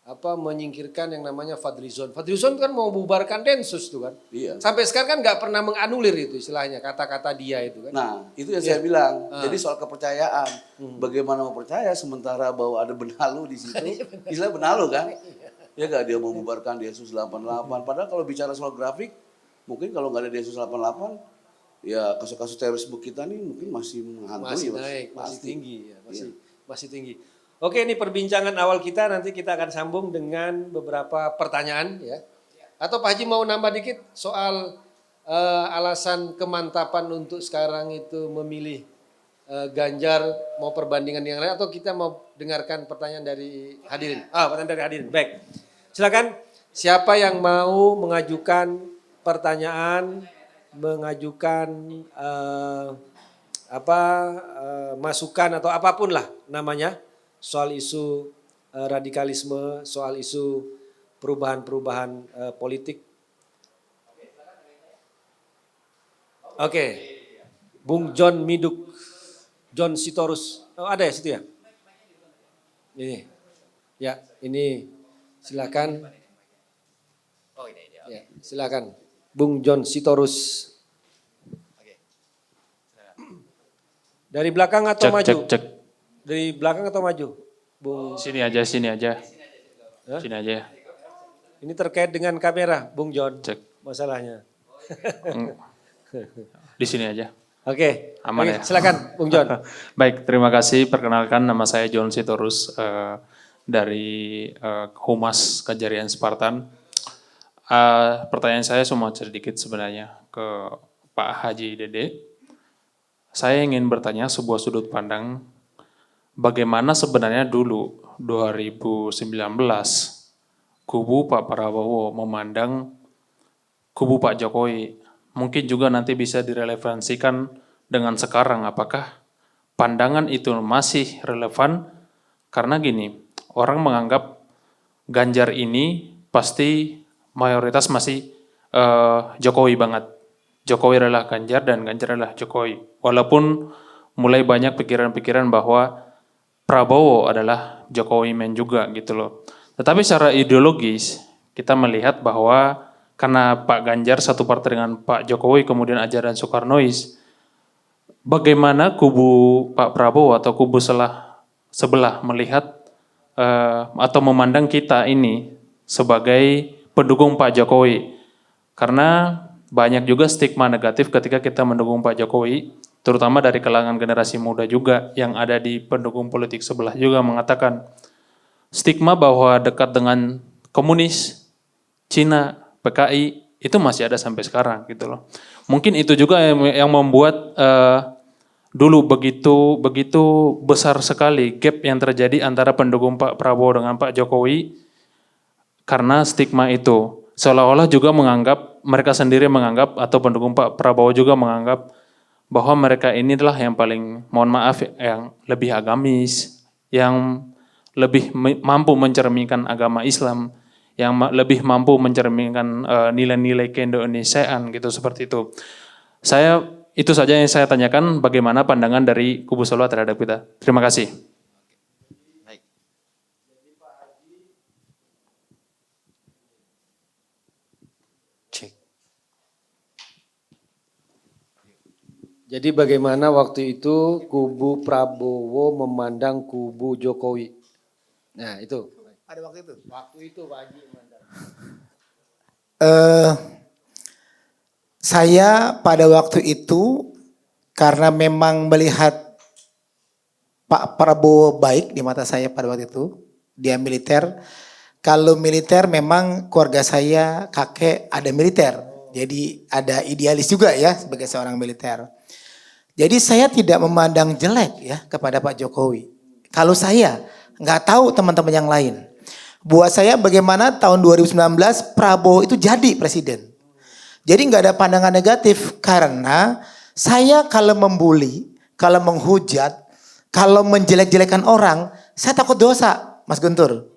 menyingkirkan yang namanya Fadlizon. Fadlizon kan mau bubarkan Densus tuh kan. Iya. Sampai sekarang kan nggak pernah menganulir itu istilahnya kata-kata dia itu kan. Nah itu yang saya bilang. Jadi soal kepercayaan. Bagaimana mau percaya sementara bahwa ada benalu di situ. Istilah benalu kan. Ya nggak dia mau bubarkan Densus 88. Padahal kalau bicara soal grafik, mungkin kalau nggak ada Densus 88, ya kasus-kasus terorisme kita nih mungkin masih menghantui. Masih naik, masih tinggi ya, masih tinggi. Oke, ini perbincangan awal kita, nanti kita akan sambung dengan beberapa pertanyaan ya. Atau Pak Haji mau nambah dikit soal alasan kemantapan untuk sekarang itu memilih Ganjar, mau perbandingan yang lain, atau kita mau dengarkan pertanyaan dari hadirin? Pertanyaan dari hadirin, baik. Silakan, siapa yang mau mengajukan pertanyaan, mengajukan masukan atau apapun lah namanya, soal isu radikalisme, soal isu perubahan-perubahan politik. Oke, Bung John Miduk, John Sitorus, ada ya situ ya? Ini, ya ini silakan. Ya, silakan, Bung John Sitorus. Dari belakang atau maju? Cek. Dari belakang atau maju? Bung. Sini aja. Sini aja. Ini terkait dengan kamera, Bung John. Cek. Masalahnya. Di sini aja. Oke, Aman ya? silakan Bung John. Baik, terima kasih. Perkenalkan, nama saya John Sitorus dari Humas Kejarian Spartan. Pertanyaan saya cuma sedikit sebenarnya ke Pak Haji Dede. Saya ingin bertanya sebuah sudut pandang bagaimana sebenarnya dulu 2019 kubu Pak Prabowo memandang kubu Pak Jokowi. Mungkin juga nanti bisa direlevansikan dengan sekarang. Apakah pandangan itu masih relevan? Karena gini, orang menganggap Ganjar ini pasti mayoritas masih Jokowi banget. Jokowi adalah Ganjar dan Ganjar adalah Jokowi. Walaupun mulai banyak pikiran-pikiran bahwa Prabowo adalah Jokowi man juga gitu loh. Tetapi secara ideologis kita melihat bahwa karena Pak Ganjar satu partai dengan Pak Jokowi kemudian ajaran Soekarnois, bagaimana kubu Pak Prabowo atau kubu sebelah melihat atau memandang kita ini sebagai pendukung Pak Jokowi? Karena banyak juga stigma negatif ketika kita mendukung Pak Jokowi, terutama dari kalangan generasi muda juga yang ada di pendukung politik sebelah juga mengatakan stigma bahwa dekat dengan komunis, Cina, PKI itu masih ada sampai sekarang gitu loh. Mungkin itu juga yang membuat dulu begitu besar sekali gap yang terjadi antara pendukung Pak Prabowo dengan Pak Jokowi karena stigma itu. Seolah-olah juga menganggap, mereka sendiri menganggap atau pendukung Pak Prabowo juga menganggap bahwa mereka inilah yang paling, mohon maaf, yang lebih agamis, yang lebih mampu mencerminkan agama Islam, yang lebih mampu mencerminkan nilai-nilai keindonesiaan gitu, seperti itu. Itu saja yang saya tanyakan, bagaimana pandangan dari kubu sebelah terhadap kita. Terima kasih. Baik. Cek. Jadi bagaimana waktu itu kubu Prabowo memandang kubu Jokowi? Nah itu. Pada waktu itu? Waktu itu Pak Haji memandang. Saya pada waktu itu karena memang melihat Pak Prabowo baik di mata saya pada waktu itu, dia militer. Kalau militer memang keluarga saya kakek ada militer, jadi ada idealis juga ya sebagai seorang militer. Jadi saya tidak memandang jelek ya kepada Pak Jokowi. Kalau saya, nggak tahu teman-teman yang lain. Buat saya bagaimana tahun 2019 Prabowo itu jadi presiden. Jadi nggak ada pandangan negatif karena saya kalau membuli, kalau menghujat, kalau menjelek-jelekan orang, saya takut dosa, Mas Guntur.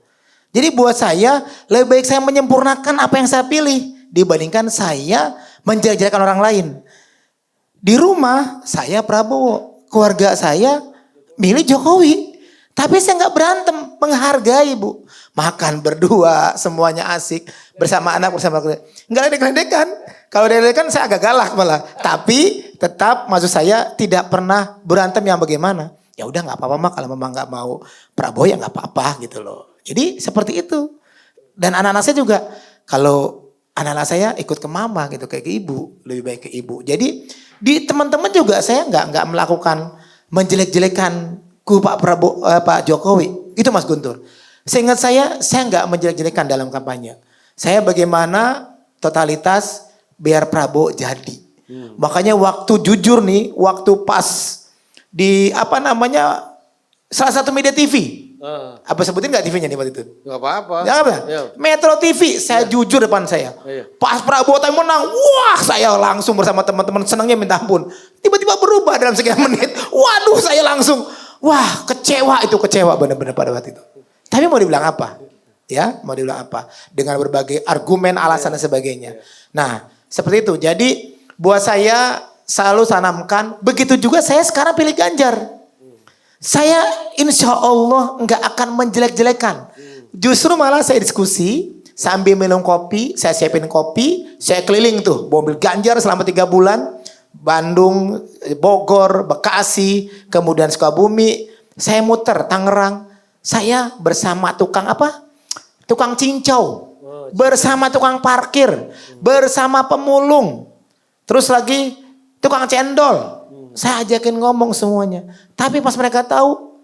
Jadi buat saya lebih baik saya menyempurnakan apa yang saya pilih dibandingkan saya menjelek-jelekan orang lain. Di rumah saya Prabowo, keluarga saya milih Jokowi. Tapi saya nggak berantem, menghargai Bu. Makan berdua, semuanya asik. Bersama anak, bersama keluarga. Nggak ledek-ledekan. Kalau ledek-ledekan saya agak galak malah. Tapi tetap maksud saya tidak pernah berantem yang bagaimana. Ya udah nggak apa-apa mah kalau memang nggak mau Prabowo ya nggak apa-apa gitu loh. Jadi seperti itu. Dan anak-anak saya juga kalau anak-anak saya ikut ke mama gitu kayak ke ibu, lebih baik ke ibu. Jadi di teman-teman juga saya nggak melakukan menjelek-jelekan ku Pak Prabowo, Pak Jokowi. Itu Mas Guntur. Seingat saya nggak menjelek-jelekan dalam kampanye. Saya bagaimana totalitas biar Prabowo jadi. Makanya waktu jujur nih, waktu pas di salah satu media TV. Apa sebutin nggak TV-nya nih waktu itu? Gak apa-apa. Ya apa? Ya. Metro TV, saya jujur depan saya. Iya. Pas Prabowo tadi menang, wah saya langsung bersama teman-teman senangnya minta ampun. Tiba-tiba berubah dalam sekian menit. Waduh saya langsung, wah kecewa benar-benar pada waktu itu. Tapi mau dibilang apa? Ya, mau dibilang apa? Dengan berbagai argumen, alasan dan sebagainya. Nah, seperti itu. Jadi buat saya selalu tanamkan, begitu juga saya sekarang pilih Ganjar. Saya insya Allah nggak akan menjelek-jelekan. Justru malah saya diskusi sambil minum kopi, saya siapin kopi, saya keliling tuh mobil Ganjar selama 3 bulan, Bandung, Bogor, Bekasi, kemudian Sukabumi, saya muter Tangerang, saya bersama tukang cincau. bersama tukang parkir, bersama pemulung, terus lagi tukang cendol. Saya ajakin ngomong semuanya. Tapi pas mereka tahu,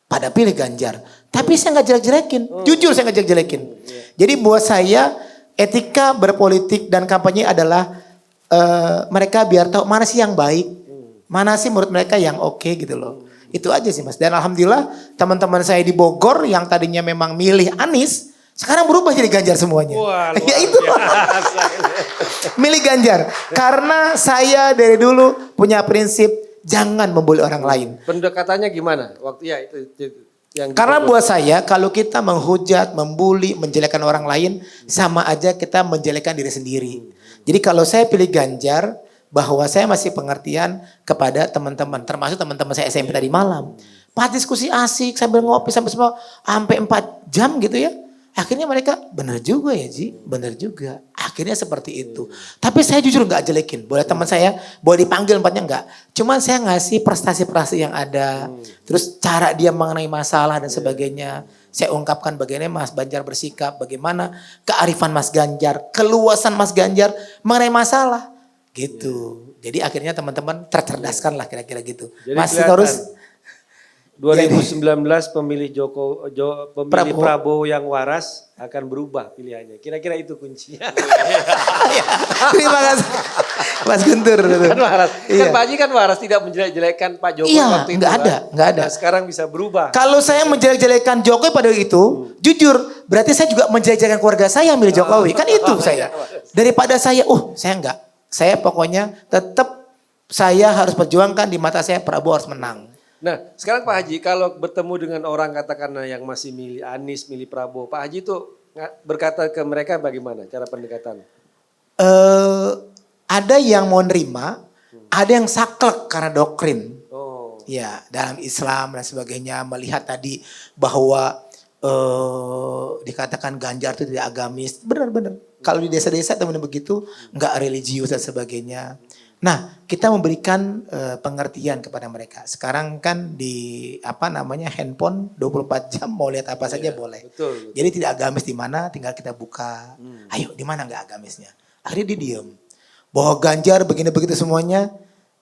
pada pilih Ganjar. Tapi saya nggak jelek-jelekin. Jujur saya nggak jelek-jelekin. Jadi buat saya etika berpolitik dan kampanye adalah mereka biar tahu mana sih yang baik, mana sih menurut mereka yang oke gitu loh. Itu aja sih Mas. Dan alhamdulillah teman-teman saya di Bogor yang tadinya memang milih Anies, sekarang berubah jadi Ganjar semuanya. Wah, luar Ya itu. biasa. Milih Ganjar. Karena saya dari dulu punya prinsip jangan membuli orang lain. Pendekatannya gimana? Waktu ya itu yang Karena buat saya kalau kita menghujat, membuli, menjelekkan orang lain sama aja kita menjelekkan diri sendiri. Jadi kalau saya pilih Ganjar, bahwa saya masih pengertian kepada teman-teman, termasuk teman-teman saya SMP tadi malam. Pas diskusi asik sambil ngopi sampai 4 jam gitu ya. Akhirnya mereka benar juga ya Ji, benar juga. Akhirnya seperti itu. Tapi saya jujur nggak jelekin. Boleh teman saya, boleh dipanggil tempatnya nggak. Cuman saya ngasih prestasi-prestasi yang ada. Terus cara dia mengenai masalah dan sebagainya. Saya ungkapkan bagaimana Mas Ganjar bersikap, bagaimana kearifan Mas Ganjar, keluasan Mas Ganjar mengenai masalah. Gitu. Jadi akhirnya teman-teman tercerdaskan lah kira-kira gitu. Jadi Mas kelihatan. Sitorus 2019 pemilih pemilih Prabowo. Prabowo yang waras akan berubah pilihannya. Kira-kira itu kuncinya. Ya, terima kasih Mas Guntur. Kan waras. Iya. Kan Pak Haji kan waras tidak menjelek-jelekan Pak Jokowi Iya, waktu itu. nggak kan. ada, nggak ada. Nah, sekarang bisa berubah. Kalau saya menjelek-jelekan Jokowi pada itu, jujur, berarti saya juga menjelek-jelekan keluarga saya milih Jokowi. Kan itu saya. Daripada saya, saya enggak. Saya pokoknya tetap saya harus perjuangkan di mata saya Prabowo harus menang. Nah, sekarang Pak Haji kalau bertemu dengan orang katakanlah yang masih milih Anies, milih Prabowo, Pak Haji itu berkata ke mereka bagaimana cara pendekatan? Ada yang mau nerima, ada yang saklek karena doktrin. Oh. Ya, dalam Islam dan sebagainya melihat tadi bahwa dikatakan Ganjar itu tidak agamis, benar-benar. Kalau di desa-desa teman begitu, nggak religius dan sebagainya. Nah, kita memberikan pengertian kepada mereka. Sekarang kan di handphone 24 jam mau lihat apa saja boleh. Betul. Jadi tidak agamis di mana, tinggal kita buka. Ayo, di mana nggak agamisnya? Akhirnya dia diem. Bahwa Ganjar begini begitu semuanya,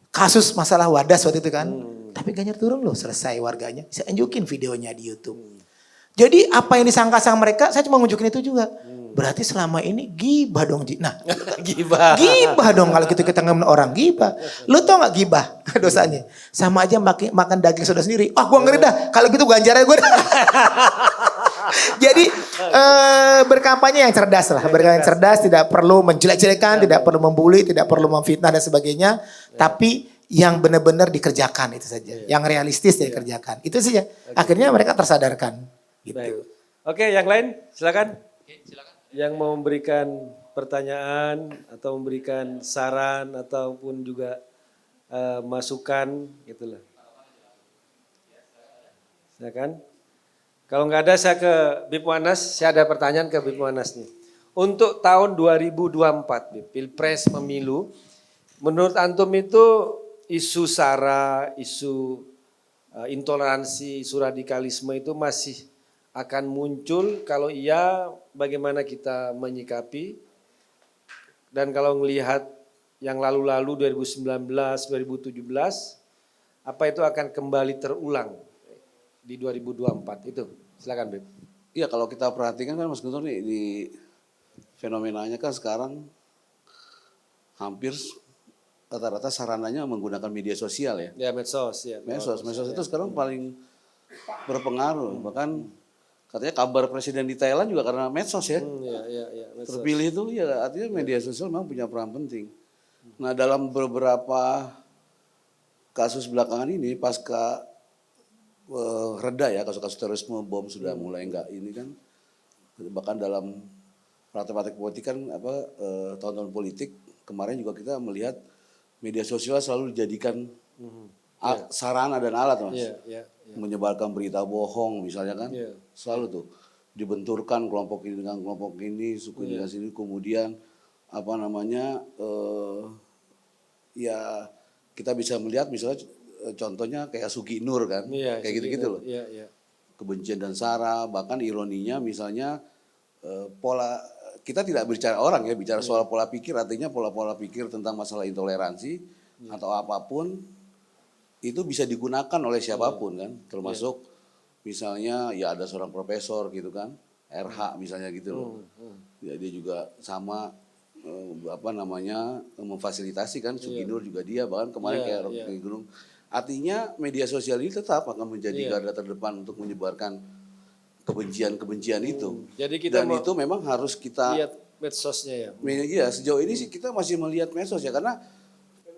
kasus masalah Wadas waktu itu kan. Tapi Ganjar turun loh, selesai warganya. Saya tunjukin videonya di YouTube. Jadi apa yang disangka-sangka mereka, saya cuma nunjukin itu juga. Berarti selama ini gibah dong Ji. Nah, Gibah. gibah dong kalau gitu kita ngomongin orang gibah. Lu tau gak gibah dosanya? Sama aja makan daging saudara sendiri. Gua ngeri dah. Kalau gitu Ganjar aja gue. Jadi berkampanye yang cerdas lah. Berkampanye yang cerdas, tidak perlu menjelek-jelekan, tidak perlu membuli, tidak perlu memfitnah dan sebagainya. Tapi yang benar-benar dikerjakan itu saja. Yang realistis dikerjakan. Itu saja. Akhirnya mereka tersadarkan. Gitu. Baik. Oke, yang lain silakan. Yang mau memberikan pertanyaan atau memberikan saran ataupun juga masukan gitulah. Silakan. Kalau nggak ada saya ke Bib Muanas, saya ada pertanyaan ke Bib Muanas nih. Untuk tahun 2024 Bib, Pilpres pemilu, menurut antum itu isu SARA, isu intoleransi, isu radikalisme itu masih akan muncul? Kalau iya, bagaimana kita menyikapi? Dan kalau melihat yang lalu-lalu 2019, 2017, apa itu akan kembali terulang di 2024 itu? Silakan Beb. Iya, kalau kita perhatikan kan Mas Guntur nih di fenomenanya kan sekarang hampir rata-rata sarananya menggunakan media sosial ya. Ya medsos ya. Medsos itu sekarang paling berpengaruh. Bahkan katanya kabar presiden di Thailand juga karena medsos ya. Iya, medsos. Terpilih itu ya artinya media sosial memang punya peran penting. Nah dalam beberapa kasus belakangan ini pasca reda ya kasus-kasus terorisme bom sudah mulai enggak ini kan. Bahkan dalam praktek-praktek politik kan tahun-tahun politik kemarin juga kita melihat media sosial selalu dijadikan sarana dan alat Mas. Iya. Menyebarkan berita bohong misalnya kan. Iya. Selalu tuh dibenturkan kelompok ini dengan kelompok ini, suku ini dengan sini, kemudian ya kita bisa melihat misalnya contohnya kayak Sugi Nur kan, Iya, kayak gitu-gitu loh. Iya. Kebencian dan sara, bahkan ironinya misalnya pola, kita tidak bicara orang ya, bicara soal pola pikir, artinya pola-pola pikir tentang masalah intoleransi atau apapun itu bisa digunakan oleh siapapun kan, termasuk misalnya ya ada seorang profesor gitu kan, RH misalnya gitu loh, ya dia juga sama memfasilitasi kan, Suginur juga dia, bahkan kemarin kayak Rocky Gerung. Artinya media sosial ini tetap akan menjadi garda terdepan untuk menyebarkan kebencian-kebencian itu. Jadi kita Dan itu memang harus kita lihat medsosnya ya. Iya, sejauh ini sih kita masih melihat medsos ya, karena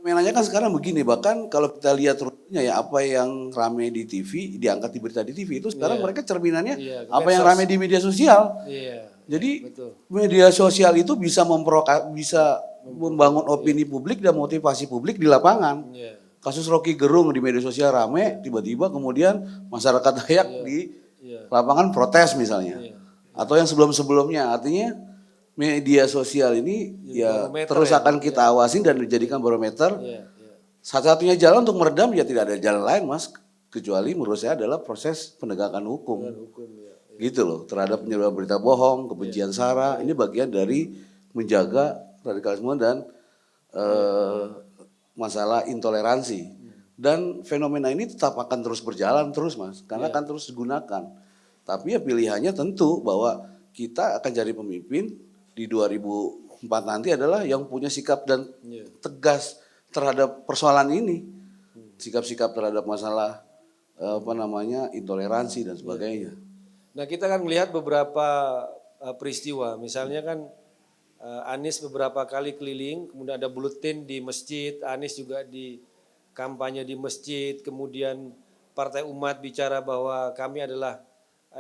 fenomenanya kan sekarang begini, bahkan kalau kita lihat rutenya ya, apa yang rame di TV diangkat di berita di TV itu sekarang mereka cerminannya apa yang rame di media sosial. Jadi media sosial itu bisa bisa membangun opini publik dan motivasi publik di lapangan. Kasus Rocky Gerung di media sosial rame, tiba-tiba kemudian masyarakat Dayak di lapangan protes misalnya. Atau yang sebelum-sebelumnya, artinya media sosial ini ya terus akan kita awasin dan dijadikan barometer. Satu-satunya jalan untuk meredam ya tidak ada jalan lain Mas, kecuali menurut saya adalah proses penegakan hukum. Gitu loh, terhadap penyebaran berita bohong, kebencian sara, ini bagian dari menjaga radikalisme dan masalah intoleransi. Dan fenomena ini tetap akan terus berjalan terus Mas, karena akan terus digunakan. Tapi ya pilihannya tentu bahwa kita akan jadi pemimpin di 2004 nanti adalah yang punya sikap dan tegas terhadap persoalan ini. Sikap-sikap terhadap masalah intoleransi dan sebagainya. Nah kita kan melihat beberapa peristiwa, misalnya kan Anies beberapa kali keliling, kemudian ada buletin di masjid, Anies juga di kampanye di masjid, kemudian Partai Umat bicara bahwa kami adalah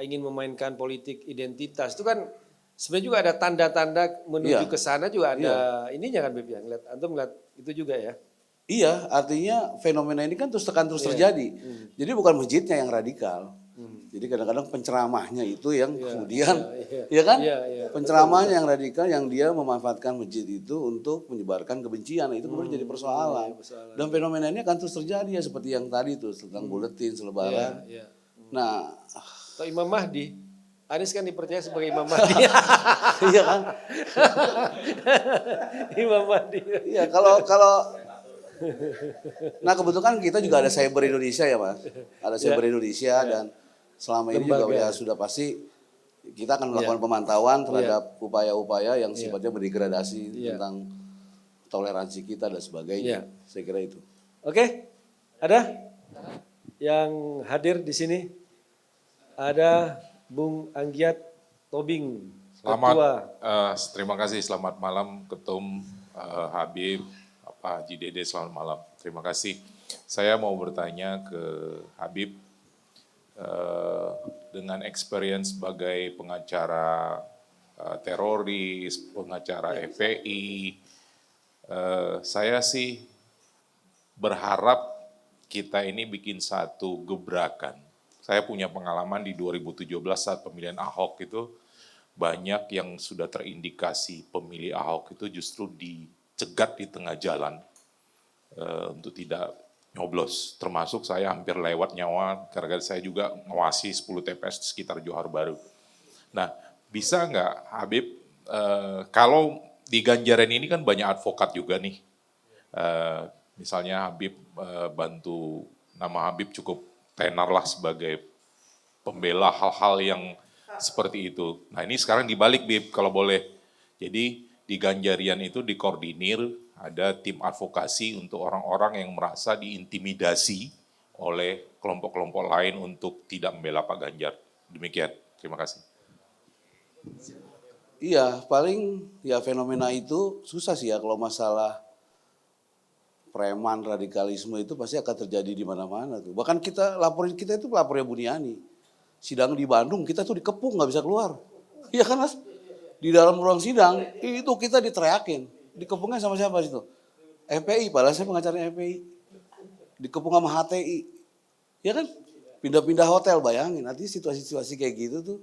ingin memainkan politik identitas. Itu kan sebenarnya juga ada tanda-tanda menuju ke sana juga ada ininya kan Beb ya, antum ngeliat itu juga ya. Iya, artinya fenomena ini kan terus terjadi. Jadi bukan masjidnya yang radikal. Jadi kadang-kadang penceramahnya itu yang kemudian, ya kan? Penceramahnya yang radikal, yang dia memanfaatkan masjid itu untuk menyebarkan kebencian. Itu kemudian jadi persoalan. Dan fenomena ini akan terus terjadi ya seperti yang tadi tuh tentang buletin selebaran. Nah, atau Imam Mahdi, Anies kan dipercaya sebagai Imam Mahdi. iya kan? Imam Mahdi. Iya, kalau nah kebetulan kita juga ada Cyber Indonesia ya Mas. Ada Cyber Indonesia dan selama ini juga ya sudah pasti kita akan melakukan pemantauan terhadap upaya-upaya yang sifatnya berdegradasi tentang toleransi kita dan sebagainya. Saya kira itu. Oke, ada yang hadir di sini? Ada Bung Anggiat Tobing, Ketua. Terima kasih, selamat malam Ketum Habib, Pak Haji Dede, selamat malam. Terima kasih. Saya mau bertanya ke Habib, dengan experience sebagai pengacara teroris, pengacara FPI, saya sih berharap kita ini bikin satu gebrakan. Saya punya pengalaman di 2017 saat pemilihan Ahok itu, banyak yang sudah terindikasi pemilih Ahok itu justru dicegat di tengah jalan untuk tidak nyoblos. Termasuk saya hampir lewat nyawa, karena saya juga ngawasi 10 TPS di sekitar Johar Baru. Nah, bisa nggak Habib, kalau di Ganjaran ini kan banyak advokat juga nih, misalnya Habib bantu, nama Habib cukup tenar lah sebagai pembela hal-hal yang seperti itu. Nah ini sekarang dibalik Bib kalau boleh. Jadi di Ganjarian itu dikoordinir, ada tim advokasi untuk orang-orang yang merasa diintimidasi oleh kelompok-kelompok lain untuk tidak membela Pak Ganjar. Demikian, terima kasih. Iya, paling ya fenomena itu susah sih ya kalau masalah preman, radikalisme itu pasti akan terjadi di mana-mana tuh. Bahkan kita itu lapornya Buniani. Sidang di Bandung, kita tuh dikepung nggak bisa keluar. Iya kan Mas? Di dalam ruang sidang, itu kita diteriakin. Dikepungnya sama siapa situ? FPI, padahal saya pengacaranya FPI. Dikepung sama HTI. Ya kan? Pindah-pindah hotel, bayangin. Artinya situasi-situasi kayak gitu tuh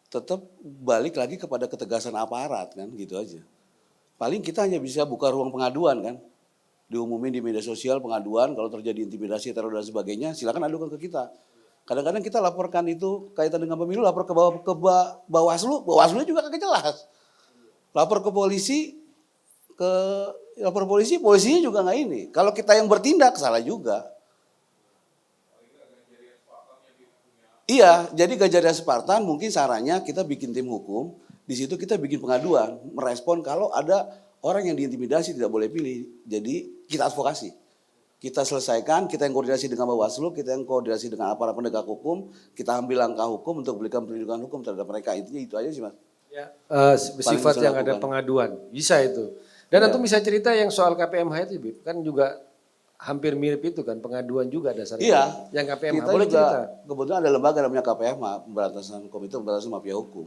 tetap balik lagi kepada ketegasan aparat kan, gitu aja. Paling kita hanya bisa buka ruang pengaduan kan. Diumumin di media sosial pengaduan, kalau terjadi intimidasi, teror dan sebagainya, silakan adukan ke kita. Kadang-kadang kita laporkan itu kaitan dengan pemilu, lapor ke Bawaslu, Bawaslu juga kagak jelas. Lapor ke polisi, lapor polisi, polisinya juga nggak ini. Kalau kita yang bertindak salah juga. Iya, jadi Ganjaria Spartan mungkin sarannya kita bikin tim hukum, di situ kita bikin pengaduan, merespon kalau ada orang yang diintimidasi tidak boleh pilih. Jadi kita advokasi. Kita selesaikan, kita yang koordinasi dengan Bawaslu, kita yang koordinasi dengan aparat penegak hukum, kita ambil langkah hukum untuk berikan perlindungan hukum terhadap mereka. Intinya itu aja sih, Mas. Ya, sifat yang ada pengaduan, bisa itu. Dan antum bisa cerita yang soal KPMH itu, Bib, kan juga hampir mirip itu kan, pengaduan juga dasarnya. Iya. Yang KPMH, Kita boleh juga, cerita? kebetulan ada lembaga namanya KPMH, Komite Pemberantasan Mafia Hukum.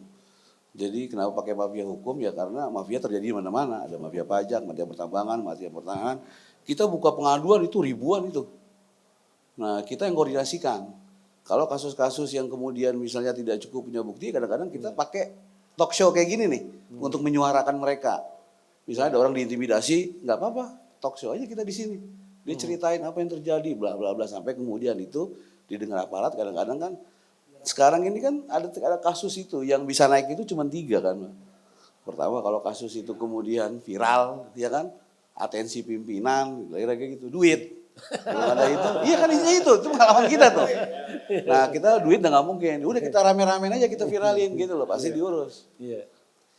Jadi kenapa pakai mafia hukum? Ya karena mafia terjadi di mana-mana. Ada mafia pajak, mafia pertambangan, mafia pertahanan. Kita buka pengaduan itu ribuan itu. Nah kita yang koordinasikan. Kalau kasus-kasus yang kemudian misalnya tidak cukup punya bukti, kadang-kadang kita pakai talk show kayak gini nih. Untuk menyuarakan mereka. Misalnya ada orang diintimidasi, nggak apa-apa. Talk show aja kita di sini. Dia ceritain apa yang terjadi, bla bla bla. Sampai kemudian itu didengar aparat, kadang-kadang kan sekarang ini kan ada kasus itu yang bisa naik itu cuma 3 kan. Pertama kalau kasus itu kemudian viral, ya kan, atensi pimpinan, kira-kira gitu, duit. Kalau ada itu, iya kan itu pengalaman kita tuh. Nah kita duit udah nggak mungkin, udah kita rame-ramein aja kita viralin gitu loh, pasti diurus. Iya.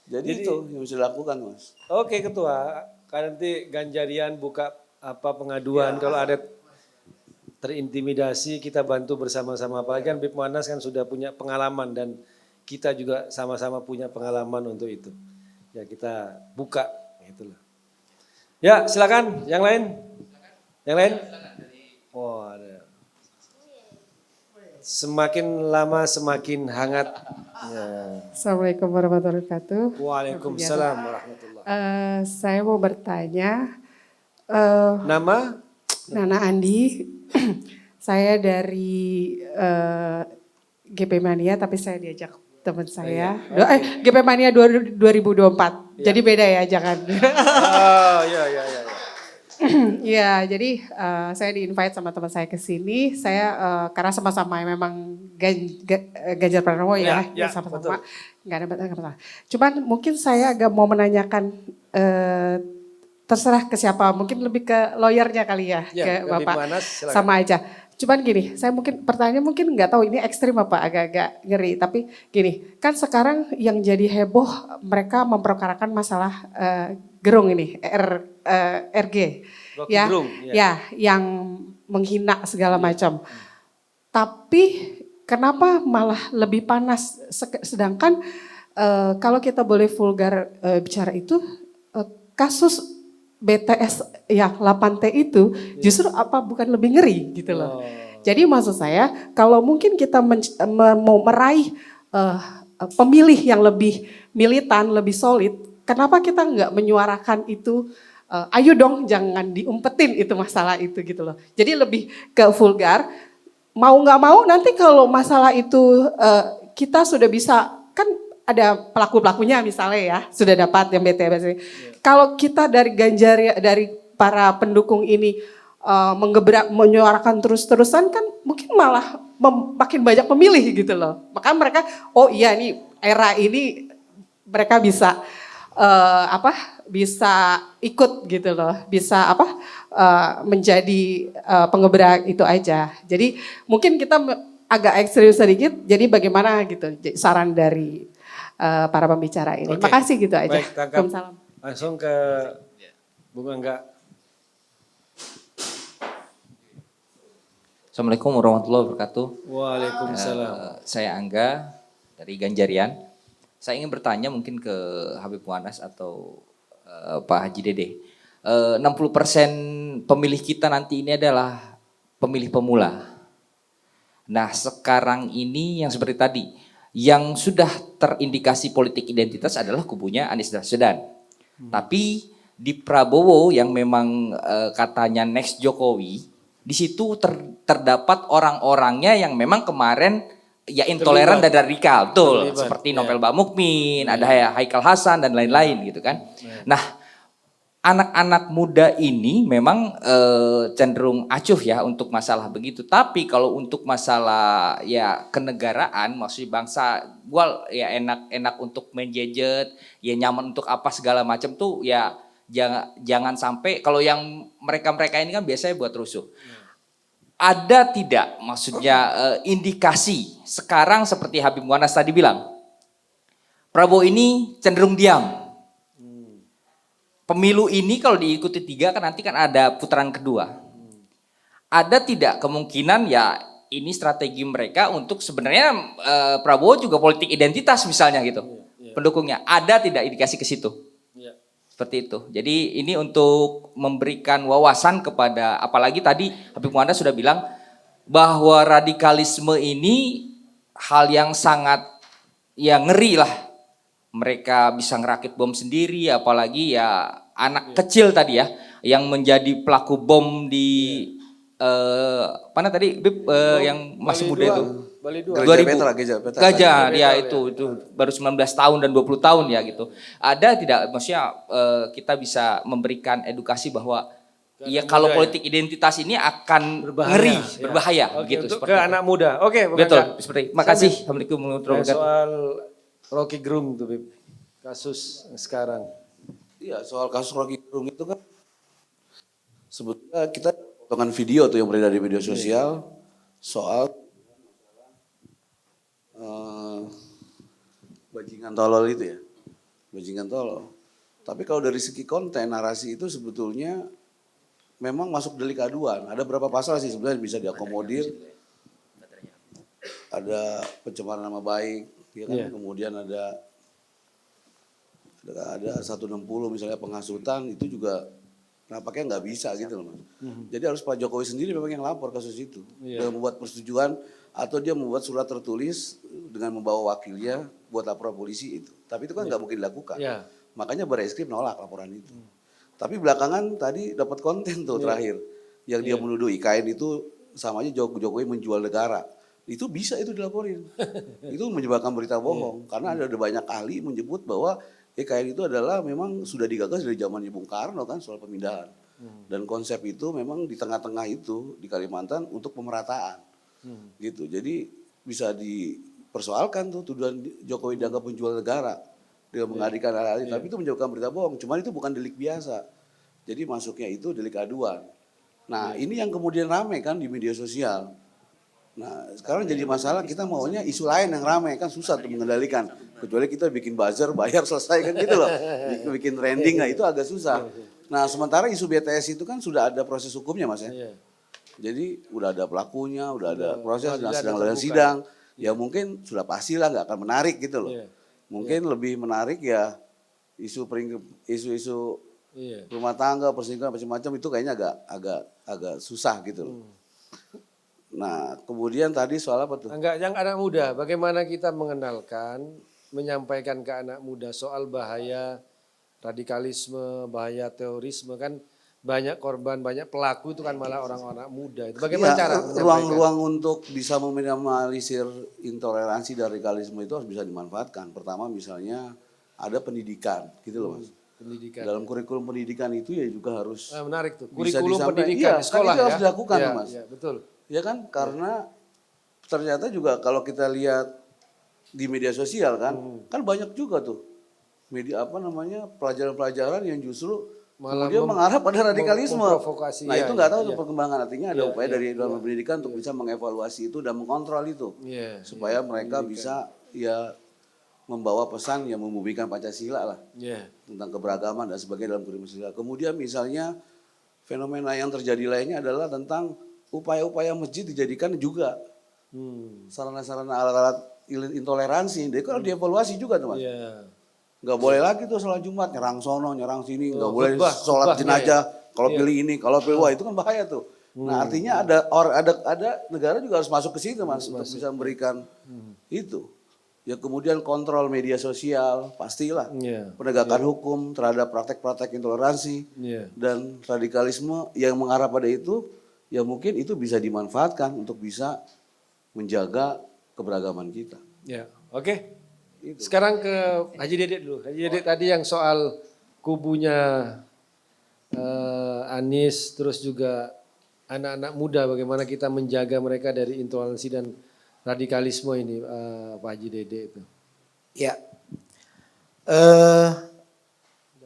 Jadi itu yang bisa dilakukan, Mas. Oke Ketua, kan nanti Ganjarian buka pengaduan kalau ada terintimidasi, kita bantu bersama-sama. Apalagi kan Bib Muanas kan sudah punya pengalaman dan kita juga sama-sama punya pengalaman untuk itu. Ya kita buka, itulah. Ya silakan, yang lain? Yang lain? Oh ada. Semakin lama semakin hangat. Ya. Assalamualaikum warahmatullahi wabarakatuh. Waalaikumsalam warahmatullahi wabarakatuh. Saya mau bertanya. Nama? Nana Andi, saya dari GP Mania, tapi saya diajak teman saya. GP Mania 2024, jadi beda ya, jangan. Oh iya. Ya, jadi saya di-invite sama teman saya ke sini. Saya karena sama-sama memang Ganjar Pranowo ya, sama-sama. Nggak ada masalah. Cuman mungkin saya agak mau menanyakan. Terserah ke siapa, mungkin lebih ke lawyernya kali ya, ke Bapak, Manas, sama aja. Cuman gini, saya mungkin pertanyaannya mungkin nggak tahu ini ekstrim apa, agak-agak ngeri. Tapi gini, kan sekarang yang jadi heboh mereka memperkarakan masalah gerung ini, RG, ya, gerung, ya, yang menghina segala macam. Tapi kenapa malah lebih panas, sedangkan kalau kita boleh vulgar bicara itu, kasus BTS yang 8T itu justru bukan lebih ngeri gitu loh. Jadi maksud saya kalau mungkin kita mau meraih pemilih yang lebih militan, lebih solid, kenapa kita nggak menyuarakan itu, ayo dong jangan diumpetin itu masalah itu gitu loh. Jadi lebih ke vulgar, mau nggak mau nanti kalau masalah itu kita sudah bisa, kan ada pelaku-pelakunya misalnya ya, sudah dapat yang BTS. Kalau kita dari dari para pendukung ini menggebrak, menyuarakan terus-terusan kan mungkin malah makin banyak pemilih gitu loh. Maka mereka, oh iya nih era ini mereka bisa bisa ikut gitu loh, bisa menjadi penggebrak itu aja. Jadi mungkin kita agak ekstrim sedikit, jadi bagaimana gitu saran dari para pembicara ini. Oke. Makasih gitu aja. Baik, tangkap. Waalaikumsalam. Langsung ke Bung Angga. Assalamualaikum warahmatullahi wabarakatuh. Waalaikumsalam. Saya Angga dari Ganjarian. Saya ingin bertanya mungkin ke Habib Muanas atau Pak Haji Dede. 60% pemilih kita nanti ini adalah pemilih pemula. Nah sekarang ini yang seperti tadi, yang sudah terindikasi politik identitas adalah kubunya Anies Baswedan. Tapi di Prabowo yang memang katanya next Jokowi, di situ terdapat orang-orangnya yang memang kemarin ya intoleran dan radikal, betul. Seperti Novel Bamukmin, ada Haikal Hasan dan lain-lain gitu kan. Nah, anak-anak muda ini memang cenderung acuh ya untuk masalah begitu. Tapi kalau untuk masalah ya kenegaraan, maksudnya bangsa, gua ya enak-enak untuk main gadget, ya nyaman untuk apa segala macam tuh ya jangan sampai kalau yang mereka-mereka ini kan biasanya buat rusuh. Ada tidak maksudnya indikasi sekarang seperti Habib Muannas tadi bilang, Prabowo ini cenderung diam. Pemilu ini kalau diikuti 3 kan nanti kan ada putaran kedua. Ada tidak kemungkinan ya ini strategi mereka untuk sebenarnya Prabowo juga politik identitas misalnya gitu. Pendukungnya. Ada tidak indikasi ke situ? Seperti itu. Jadi ini untuk memberikan wawasan kepada, apalagi tadi Habib Muannas sudah bilang bahwa radikalisme ini hal yang sangat ya ngeri lah. Mereka bisa ngerakit bom sendiri, apalagi ya anak kecil tadi ya yang menjadi pelaku bom di mana tadi Bib, yang masih muda itu. Bali 2. Gajah dia itu baru 19 tahun dan 20 tahun ya gitu. Ada tidak maksudnya kita bisa memberikan edukasi bahwa ya kalau politik identitas ini akan ngeri, berbahaya Oke, gitu untuk ke anak muda. Oke, Betul, seperti makasih. Assalamualaikum warahmatullahi wabarakatuh. Soal Rocky Gerung tuh, Bib. Kasus sekarang. Iya, soal kasus Rocky Gerung itu kan sebetulnya kita potongan video tuh yang beredar di media sosial soal bajingan tolol itu ya, bajingan tolol. Tapi kalau dari segi konten narasi itu sebetulnya memang masuk delik aduan. Ada berapa pasal sih sebenarnya bisa diakomodir. Ada pencemaran nama baik, ya kan? Kemudian ada 160 misalnya penghasutan, itu juga nampaknya nggak bisa gitu loh Mas. Jadi harus Pak Jokowi sendiri memang yang lapor kasus itu. Dia membuat persetujuan atau dia membuat surat tertulis dengan membawa wakilnya buat laporan polisi itu. Tapi itu kan nggak mungkin dilakukan. Makanya Barreskrim nolak laporan itu. Tapi belakangan tadi dapat konten tuh terakhir yang dia menuduh IKN itu samanya Jokowi menjual negara. Itu bisa itu dilaporin. Itu menyebarkan berita bohong karena ada banyak ahli menyebut bahwa IKN itu adalah memang sudah digagas dari zaman Bung Karno kan soal pemindahan. Dan konsep itu memang di tengah-tengah itu di Kalimantan untuk pemerataan. Gitu. Jadi bisa dipersoalkan tuh tuduhan Jokowi dianggap penjual negara. Dia mengadakan hal-hal tapi itu menjauhkan berita bohong. Cuman itu bukan delik biasa. Jadi masuknya itu delik aduan. Nah ini yang kemudian rame kan di media sosial. Nah sekarang jadi masalah kita maunya isu lain yang rame kan susah tuh mengendalikan. Kecuali kita bikin buzzer bayar selesai kan gitu loh. Bikin trending nah itu agak susah. Nah sementara isu BTS itu kan sudah ada proses hukumnya Mas ya. Jadi udah ada pelakunya, udah ada proses dan sedang dalam sidang. Ya mungkin sudah pastilah nggak akan menarik gitu loh. Mungkin lebih menarik ya isu-isu rumah tangga, perselingkuhan macam-macam itu kayaknya agak susah gitu loh. Nah, kemudian tadi soal apa tuh? Enggak, yang anak muda, bagaimana kita mengenalkan, menyampaikan ke anak muda soal bahaya radikalisme, bahaya terorisme kan banyak korban, banyak pelaku itu kan malah orang-orang muda. Itu bagaimana cara menyampaikan? Ruang-ruang untuk bisa meminimalisir intoleransi dan radikalisme itu harus bisa dimanfaatkan. Pertama misalnya ada pendidikan gitu loh Mas. Pendidikan. Dalam kurikulum pendidikan itu ya juga harus menarik tuh. bisa Kurikulum pendidikan di sekolah kan itu harus dilakukan Mas. Iya, betul. Ya kan karena ternyata juga kalau kita lihat di media sosial kan banyak juga tuh media pelajaran-pelajaran yang justru malah kemudian mengarah pada radikalisme. Nah itu nggak tahu tuh perkembangan artinya ada upaya dari dalam pendidikan untuk bisa mengevaluasi itu dan mengontrol itu supaya mereka bisa ya membawa pesan yang membumikan Pancasila lah tentang keberagaman dan sebagainya dalam kurikulum sosial. Kemudian misalnya fenomena yang terjadi lainnya adalah tentang upaya-upaya masjid dijadikan juga sarana-sarana alat-alat intoleransi. Jadi kalau dievaluasi juga tuh Mas. Nggak boleh lagi tuh sholat Jumat nyerang sono, nyerang sini, nggak boleh sholat jenazah. Kalau pilih ini, kalau pilih wah itu kan bahaya tuh. Nah artinya ada negara juga harus masuk ke situ Mas untuk bisa memberikan itu. Ya kemudian kontrol media sosial pastilah, penegakan hukum terhadap praktek-praktek intoleransi dan radikalisme yang mengarah pada itu. Ya mungkin itu bisa dimanfaatkan untuk bisa menjaga keberagaman kita. Ya, oke. Sekarang ke Haji Dedek dulu. Haji Dedek tadi yang soal kubunya Anies, terus juga anak-anak muda, bagaimana kita menjaga mereka dari intoleransi dan radikalisme ini, Pak Haji Dede itu. Ya,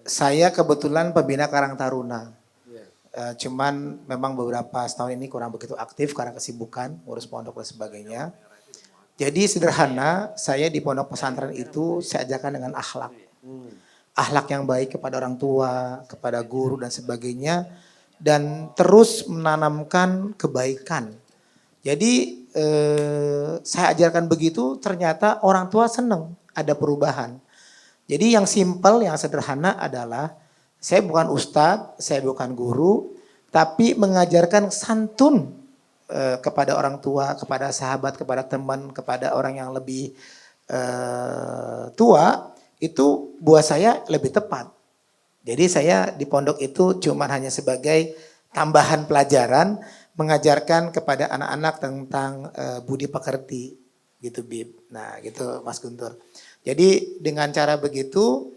saya kebetulan pembina Karang Taruna. Cuman memang beberapa setahun ini kurang begitu aktif karena kesibukan, ngurus pondok dan sebagainya. Jadi sederhana, saya di pondok pesantren itu saya ajarkan dengan akhlak. Akhlak yang baik kepada orang tua, kepada guru dan sebagainya. Dan terus menanamkan kebaikan. Jadi saya ajarkan begitu, ternyata orang tua senang ada perubahan. Jadi yang simpel, yang sederhana adalah saya bukan ustadz, saya bukan guru, tapi mengajarkan santun kepada orang tua, kepada sahabat, kepada teman, kepada orang yang lebih tua, itu buat saya lebih tepat. Jadi saya di pondok itu cuma hanya sebagai tambahan pelajaran, mengajarkan kepada anak-anak tentang budi pekerti, gitu Bib. Nah gitu Mas Guntur. Jadi dengan cara begitu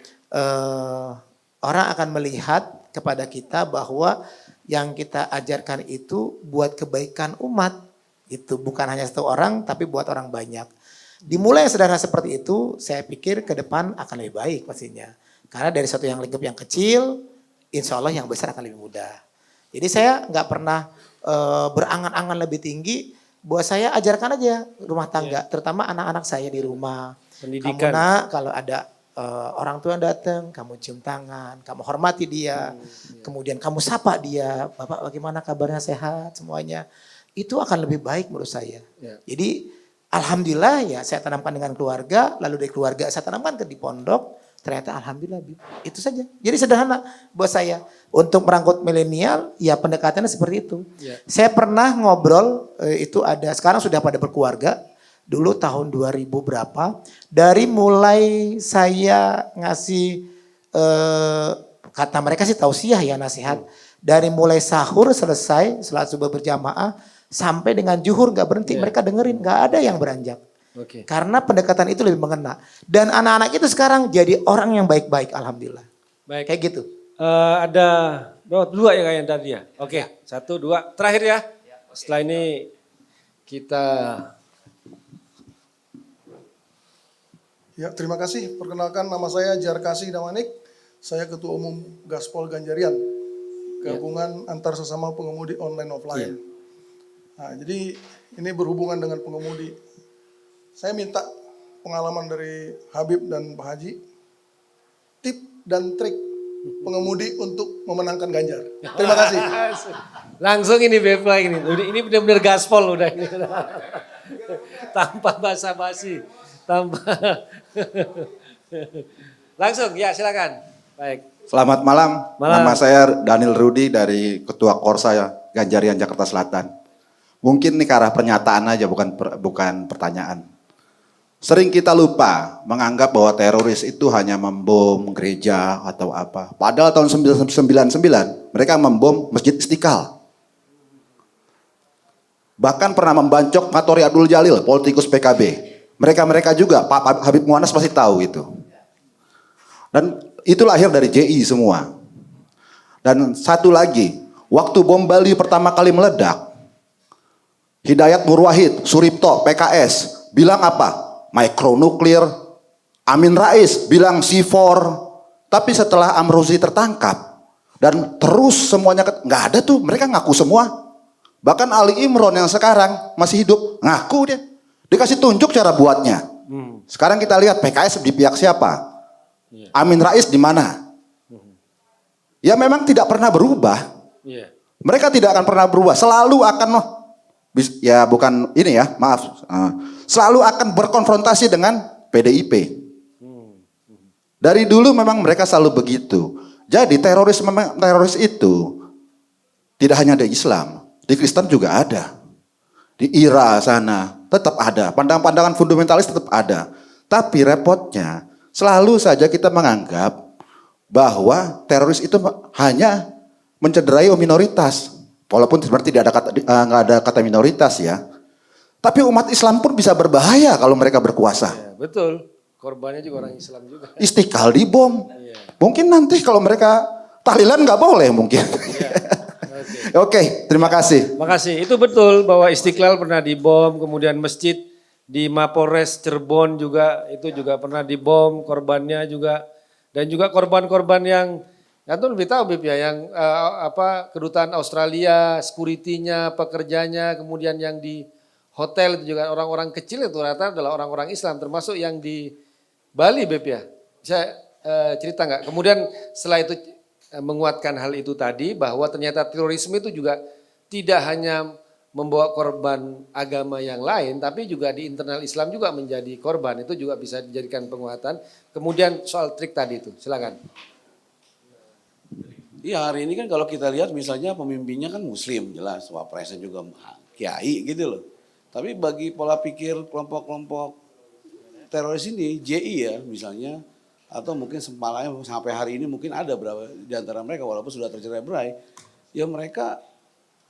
orang akan melihat kepada kita bahwa yang kita ajarkan itu buat kebaikan umat. Itu bukan hanya satu orang tapi buat orang banyak. Dimulai yang sederhana seperti itu, saya pikir ke depan akan lebih baik pastinya. Karena dari satu yang lingkup yang kecil, insya Allah yang besar akan lebih mudah. Jadi saya nggak pernah berangan-angan lebih tinggi. Buat saya ajarkan aja rumah tangga, terutama anak-anak saya di rumah. Pendidikan. Kamu nak kalau ada orang tua yang datang, kamu cium tangan, kamu hormati dia, kemudian kamu sapa dia, Bapak bagaimana kabarnya, sehat semuanya. Itu akan lebih baik menurut saya. Jadi alhamdulillah ya saya tanamkan dengan keluarga, lalu dari keluarga saya tanamkan ke di pondok, ternyata alhamdulillah itu saja. Jadi sederhana buat saya. Untuk merangkut milenial ya pendekatannya seperti itu. Saya pernah ngobrol itu ada, sekarang sudah pada berkeluarga. Dulu tahun 2000 berapa, dari mulai saya ngasih, kata mereka sih tausiah ya nasihat. Dari mulai sahur selesai, salat subuh berjamaah, sampai dengan zuhur gak berhenti, mereka dengerin, gak ada yang beranjak. Karena pendekatan itu lebih mengena. Dan anak-anak itu sekarang jadi orang yang baik-baik, alhamdulillah. Baik. Kayak gitu. Ada dua ya kayak tadi ya. Oke, 1, 2, terakhir ya. Setelah ini kita... Ya, terima kasih. Perkenalkan nama saya Jarkasi Damanik. Saya Ketua Umum Gaspol Ganjarian. Gabungan antar sesama pengemudi online offline. Nah, jadi ini berhubungan dengan pengemudi. Saya minta pengalaman dari Habib dan Pak Haji. Tip dan trik pengemudi untuk memenangkan Ganjar. Terima kasih. Langsung ini Bepla ini. Ini benar-benar gaspol udah ini. Tanpa basa-basi. Langsung ya silakan. Baik. Selamat malam. Nama saya Daniel Rudi dari Ketua Korsa Ganjarian Jakarta Selatan. Mungkin ini ke arah pernyataan aja bukan pertanyaan. Sering kita lupa menganggap bahwa teroris itu hanya membom gereja atau apa. Padahal tahun 1999 mereka membom Masjid Istiqlal. Bahkan pernah membancok Matori Abdul Jalil, politikus PKB. Mereka juga, Pak Habib Mu'annas pasti tahu itu. Dan itu lahir dari JI semua. Dan satu lagi, waktu bom Bali pertama kali meledak, Hidayat Nur Wahid, Suripto, PKS, bilang apa? Mikronuklir. Amin Rais bilang C4. Tapi setelah Amrozi tertangkap, dan terus semuanya, nggak ada tuh, mereka ngaku semua. Bahkan Ali Imron yang sekarang masih hidup, ngaku dia. Dikasih tunjuk cara buatnya. Sekarang kita lihat PKS di pihak siapa? Amin Rais di mana? Ya memang tidak pernah berubah. Mereka tidak akan pernah berubah. Selalu akan, ya bukan ini ya, maaf. Selalu akan berkonfrontasi dengan PDIP. Dari dulu memang mereka selalu begitu. Jadi teroris itu tidak hanya di Islam, di Kristen juga ada. Di Ira sana tetap ada, pandangan-pandangan fundamentalis tetap ada. Tapi repotnya selalu saja kita menganggap bahwa teroris itu hanya mencederai minoritas. Walaupun sebenarnya nggak ada kata minoritas ya. Tapi umat Islam pun bisa berbahaya kalau mereka berkuasa. Ya, betul. Korbannya juga orang Islam juga. Istiqlal dibom. Mungkin nanti kalau mereka tahlilan nggak boleh mungkin. Oke, terima kasih. Makasih. Itu betul bahwa Istiqlal pernah dibom, kemudian masjid di Mapolres Cirebon juga itu juga pernah dibom, korbannya juga, dan juga korban-korban yang Antum lebih tahu Bib ya, yang kedutaan Australia, security-nya, pekerjanya, kemudian yang di hotel itu juga orang-orang kecil itu rata adalah orang-orang Islam, termasuk yang di Bali Bib ya. Bisa cerita nggak? Kemudian setelah itu menguatkan hal itu tadi bahwa ternyata terorisme itu juga tidak hanya membawa korban agama yang lain, tapi juga di internal Islam juga menjadi korban, itu juga bisa dijadikan penguatan. Kemudian soal trik tadi itu, silakan. Iya, hari ini kan kalau kita lihat misalnya pemimpinnya kan muslim, jelas, wapresnya juga kiai gitu loh. Tapi bagi pola pikir kelompok-kelompok teroris ini, JI ya misalnya, atau mungkin sempalanya sampai hari ini mungkin ada berapa di antara mereka walaupun sudah tercerai-berai, ya mereka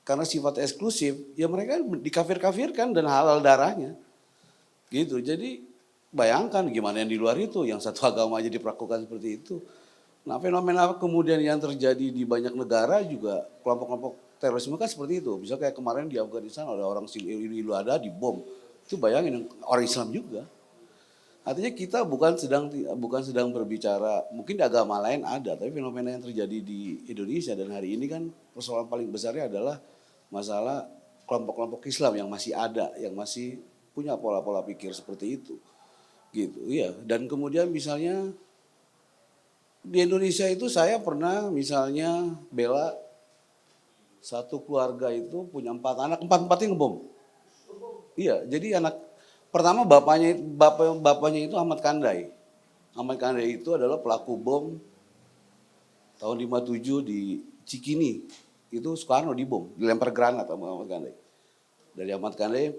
karena sifat eksklusif, ya mereka dikafir-kafirkan dan halal darahnya. Gitu, jadi bayangkan gimana yang di luar itu, yang satu agama aja diperlakukan seperti itu. Nah fenomena kemudian yang terjadi di banyak negara juga kelompok-kelompok terorisme kan seperti itu. Bisa kayak kemarin di Afghanistan ada orang Ilu ada dibom. Itu bayangin orang Islam juga. Artinya kita bukan sedang berbicara, mungkin di agama lain ada, tapi fenomena yang terjadi di Indonesia dan hari ini kan persoalan paling besarnya adalah masalah kelompok-kelompok Islam yang masih ada, yang masih punya pola-pola pikir seperti itu. Gitu ya. Dan kemudian misalnya di Indonesia itu saya pernah misalnya bela satu keluarga itu punya 4 anak, 4-4-nya ngebom. Iya, jadi anak pertama bapaknya itu Ahmad Kandai. Ahmad Kandai itu adalah pelaku bom tahun 57 di Cikini. Itu Soekarno dibom, dilempar granat sama Ahmad Kandai. Dari Ahmad Kandai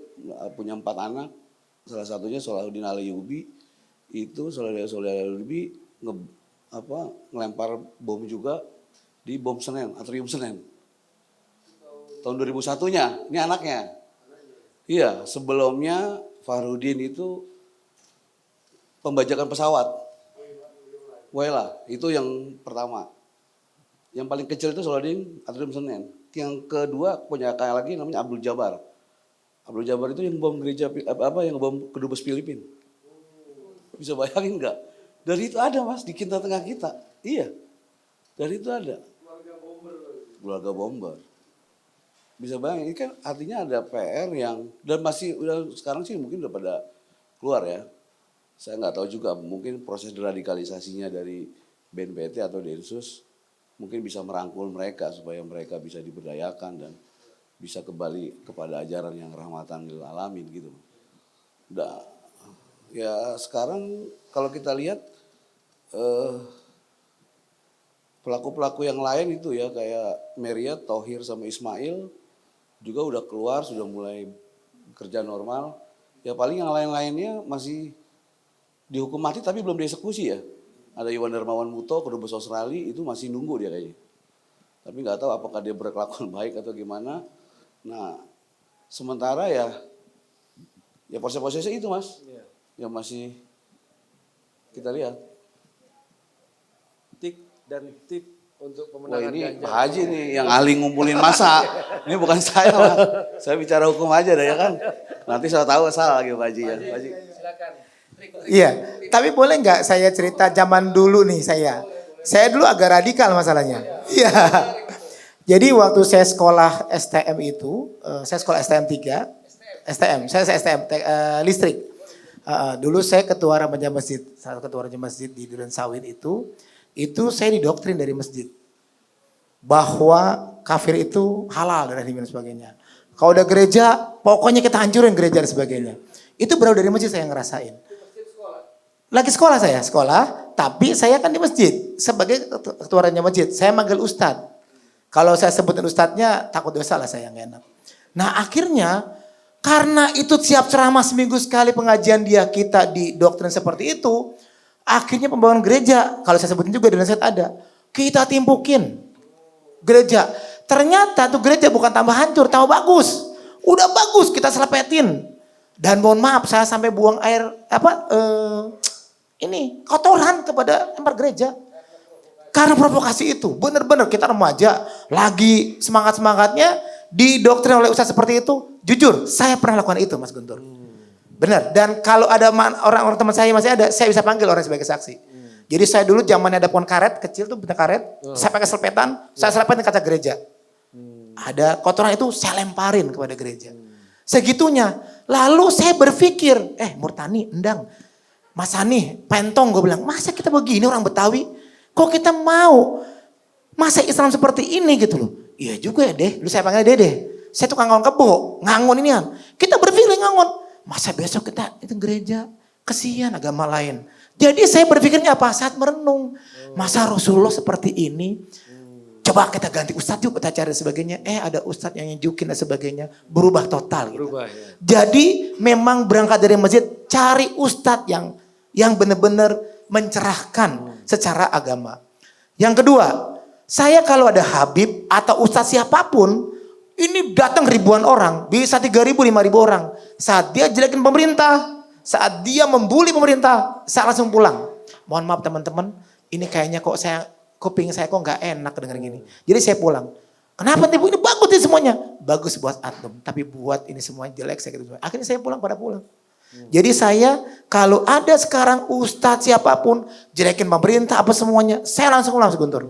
punya 4 anak, salah satunya Salahuddin Alayubi. Itu Salahuddin Alayubi ngelempar bom juga di bom Senen, Atrium Senen. Tahun 2001-nya, ini anaknya. Iya, sebelumnya Fahrudin itu pembajakan pesawat. Wela, itu yang pertama. Yang paling kecil itu Salahuddin Atrium Senen. Yang kedua punya kakak lagi namanya Abdul Jabbar. Abdul Jabbar itu yang bom gereja yang bom kedubes Filipina. Bisa bayangin nggak? Dari itu ada Mas di kita tengah kita. Iya. Dari itu ada. Keluarga bomber. Bisa bayangin, ini kan artinya ada PR yang dan masih udah sekarang sih mungkin udah pada keluar ya. Saya nggak tahu juga mungkin proses deradikalisasinya dari BNPT atau Densus mungkin bisa merangkul mereka supaya mereka bisa diberdayakan dan bisa kembali kepada ajaran yang rahmatan lil alamin gitu. Udah, ya sekarang kalau kita lihat pelaku-pelaku yang lain itu ya kayak Meriat, Thohir sama Ismail juga udah keluar, sudah mulai kerja normal. Ya paling yang lain-lainnya masih dihukum mati tapi belum dieksekusi ya. Ada Iwan Darmawan Muto, kedubes Australia itu masih nunggu dia kayaknya. Tapi nggak tahu apakah dia berkelakuan baik atau gimana. Nah sementara ya proses-prosesnya itu Mas, yang masih kita lihat. Tik dan tip untuk Wah pemenangan ini Ganjar. Pak Haji nih yang ahli ngumpulin masa. Ini bukan saya Mas. Saya bicara hukum aja dah ya kan. Nanti saya tahu salah lagi Pak Haji ya. Pak Haji. Silakan. Iya, tapi boleh nggak saya cerita zaman dulu nih saya. Saya dulu agak radikal masalahnya. Iya. Jadi waktu saya sekolah STM itu, saya sekolah STM 3, saya STM listrik. Dulu saya ketua remaja masjid, salah ketua remaja masjid di Duren Sawit itu saya didoktrin dari masjid bahwa kafir itu halal dan sebagainya. Kalau udah gereja, pokoknya kita hancurin gereja dan sebagainya. Itu berawal dari masjid saya ngerasain. Lagi sekolah, tapi saya kan di masjid sebagai ketua remaja masjid. Saya manggil ustadz. Kalau saya sebutin ustadznya takut dosa lah saya nggak enak. Nah akhirnya karena itu siap ceramah seminggu sekali pengajian kita di doktrin seperti itu. Akhirnya pembangunan gereja, kalau saya sebutin juga di Indonesia ada. Kita timpukin gereja. Ternyata tuh gereja bukan tambah hancur, tambah bagus. Udah bagus kita selepetin. Dan mohon maaf saya sampai buang air kotoran kepada tempat gereja. Karena provokasi itu, benar-benar kita remaja lagi semangat-semangatnya didoktrin oleh ustadz seperti itu. Jujur, saya pernah lakukan itu Mas Guntur. Benar. Dan kalau ada orang-orang teman saya masih ada, saya bisa panggil orang sebagai saksi. Jadi saya dulu zamannya ada pohon karet kecil tuh, bentuk karet, saya pakai selepetan, saya selepetin kaca gereja. Ada kotoran itu saya lemparin kepada gereja. Segitunya. Lalu saya berpikir, Murtani, endang, Mas Hani, Pentong, gue bilang, masa kita begini orang Betawi? Kok kita mau masa Islam seperti ini gitu loh. Iya juga ya deh, lu saya panggil Dede. Saya tukang ngangon kebo, ngangon ini kan. Kita berpikir ngangon, masa besok kita itu gereja, kesian agama lain. Jadi saya berpikirnya apa? Saat merenung, masa Rasulullah seperti ini? Coba kita ganti ustadz yuk, kita cari sebagainya. Ada ustadz yang nyujukin dan sebagainya. Berubah total gitu. Berubah, ya. Jadi memang berangkat dari masjid, cari ustadz yang benar-benar mencerahkan secara agama. Yang kedua, saya kalau ada Habib atau ustadz siapapun, ini datang ribuan orang, bisa 3.000, 5.000 orang. Saat dia jelekin pemerintah, saat dia membuli pemerintah, saya langsung pulang. Mohon maaf teman-teman, ini kayaknya kok kuping saya kok nggak enak dengar gini. Jadi saya pulang. Kenapa nih Bu? Ini bagus nih semuanya. Bagus buat antum, tapi buat ini semuanya jelek saya gitu. Akhirnya saya pulang. Jadi saya kalau ada sekarang ustadz siapapun jelekin pemerintah apa semuanya, saya langsung pulang Guntur.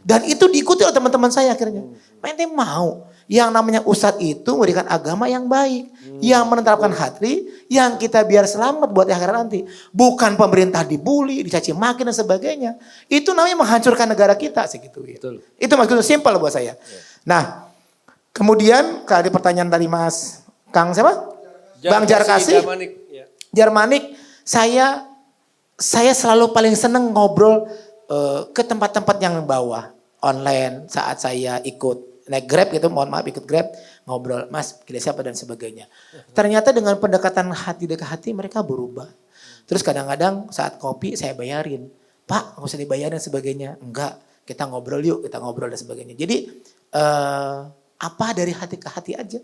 Dan itu diikuti oleh teman-teman saya akhirnya. Ente mau yang namanya ustadz itu memberikan agama yang baik, yang menetapkan hati, yang kita biar selamat buat di akhirat nanti. Bukan pemerintah dibully, dicaci maki dan sebagainya. Itu namanya menghancurkan negara kita segitu ya. Betul. Itu Mas Guntur, simpel buat saya. Nah, kemudian kalau ada pertanyaan tadi Mas Kang siapa? Bang Jarkasi. Jarmanik, saya selalu paling seneng ngobrol ke tempat-tempat yang bawah online saat saya ikut naik Grab gitu, mohon maaf ikut Grab, ngobrol Mas pilih siapa dan sebagainya. Ternyata dengan pendekatan hati ke hati mereka berubah. Terus kadang-kadang saat kopi saya bayarin, Pak nggak usah dibayarin dan sebagainya. Enggak, kita ngobrol yuk, kita ngobrol dan sebagainya. Jadi apa dari hati ke hati aja.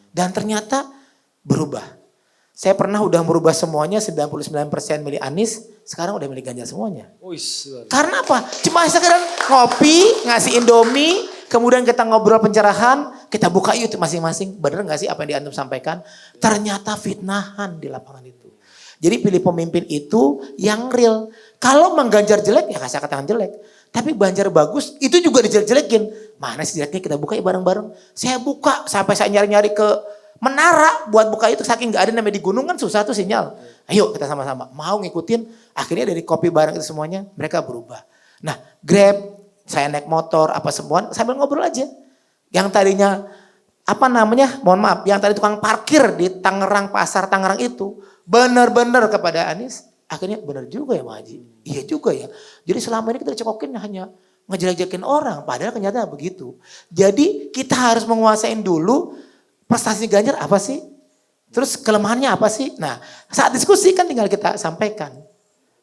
Dan ternyata berubah. Saya pernah udah merubah semuanya, 99% milih Anies, sekarang udah milih Ganjar semuanya. Karena apa? Cuma sekedar ngopi, ngasih Indomie, kemudian kita ngobrol pencerahan, kita buka yuk masing-masing. Bener gak sih apa yang diantum sampaikan? Ternyata fitnahan di lapangan itu. Jadi pilih pemimpin itu yang real. Kalau Bang Ganjar jelek, ya saya katakan jelek. Tapi Ganjar bagus, itu juga dijelek-jelekin. Mana sih jeleknya kita buka ya bareng-bareng. Saya buka, sampai saya nyari-nyari ke menara buat buka itu, saking gak ada namanya di gunung kan susah tuh sinyal. Ayo kita sama-sama mau ngikutin, akhirnya dari kopi bareng itu semuanya mereka berubah. Nah Grab, saya naik motor apa semua sambil ngobrol aja. Yang tadinya mohon maaf, yang tadi tukang parkir di Tangerang, pasar Tangerang itu benar-benar kepada Anies, akhirnya benar juga ya Pak Haji. Iya juga ya. Jadi selama ini kita dicekokin hanya ngejelek-jelekin orang, padahal kenyataan begitu. Jadi kita harus menguasain dulu prestasi Ganjar apa sih? Terus kelemahannya apa sih? Nah saat diskusi kan tinggal kita sampaikan.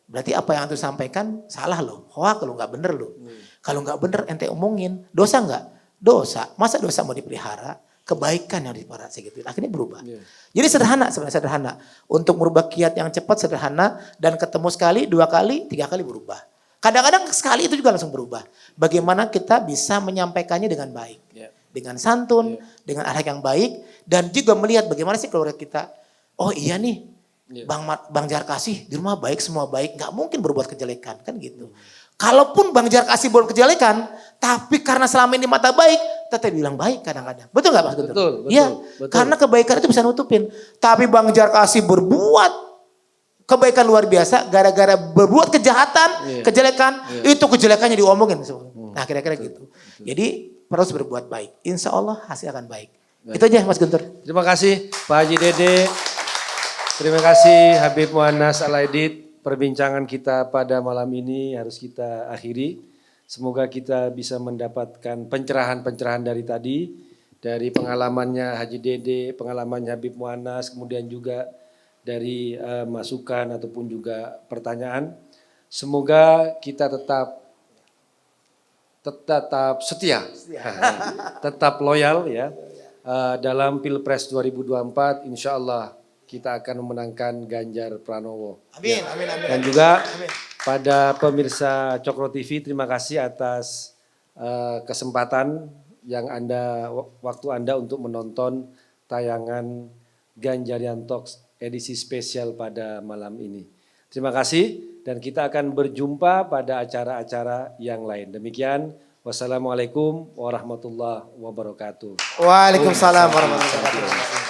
Berarti apa yang ente sampaikan salah loh. Hoak lo gak bener loh. Kalau gak bener ente omongin. Dosa gak? Dosa. Masa dosa mau dipelihara? Kebaikan yang dipelihara segitu. Akhirnya berubah. Jadi sederhana sebenarnya sederhana. Untuk merubah kiat yang cepat sederhana. Dan ketemu sekali, 2 kali, 3 kali berubah. Kadang-kadang sekali itu juga langsung berubah. Bagaimana kita bisa menyampaikannya dengan baik. Dengan santun, dengan akhlak yang baik, dan juga melihat bagaimana sih keluarga kita. Oh iya nih, Bang Jarkasi di rumah baik, semua baik, nggak mungkin berbuat kejelekan kan gitu. Kalaupun Bang Jarkasi berbuat kejelekan, tapi karena selama ini mata baik, tetap bilang baik kadang-kadang. Betul nggak Mas Guntur? Betul. Iya, karena kebaikan itu bisa nutupin. Tapi Bang Jarkasi berbuat kebaikan luar biasa, gara-gara berbuat kejahatan, kejelekan, itu kejelekannya diomongin. Nah kira-kira gitu. Jadi terus berbuat baik. Insya Allah hasil akan baik. Itu aja Mas Guntur. Terima kasih Pak Haji Dede. Terima kasih Habib Muannas Alaidit. Perbincangan kita pada malam ini harus kita akhiri. Semoga kita bisa mendapatkan pencerahan-pencerahan dari tadi. Dari pengalamannya Haji Dede, pengalamannya Habib Muannas, kemudian juga dari masukan ataupun juga pertanyaan. Semoga kita tetap setia, tetap loyal ya. Dalam Pilpres 2024 insya Allah kita akan memenangkan Ganjar Pranowo. Amin, amin, amin. Dan juga Pada pemirsa Cokro TV, terima kasih atas kesempatan yang waktu Anda untuk menonton tayangan Ganjarian Talks edisi spesial pada malam ini. Terima kasih dan kita akan berjumpa pada acara-acara yang lain. Demikian, wassalamualaikum warahmatullahi wabarakatuh. Waalaikumsalam warahmatullahi wabarakatuh.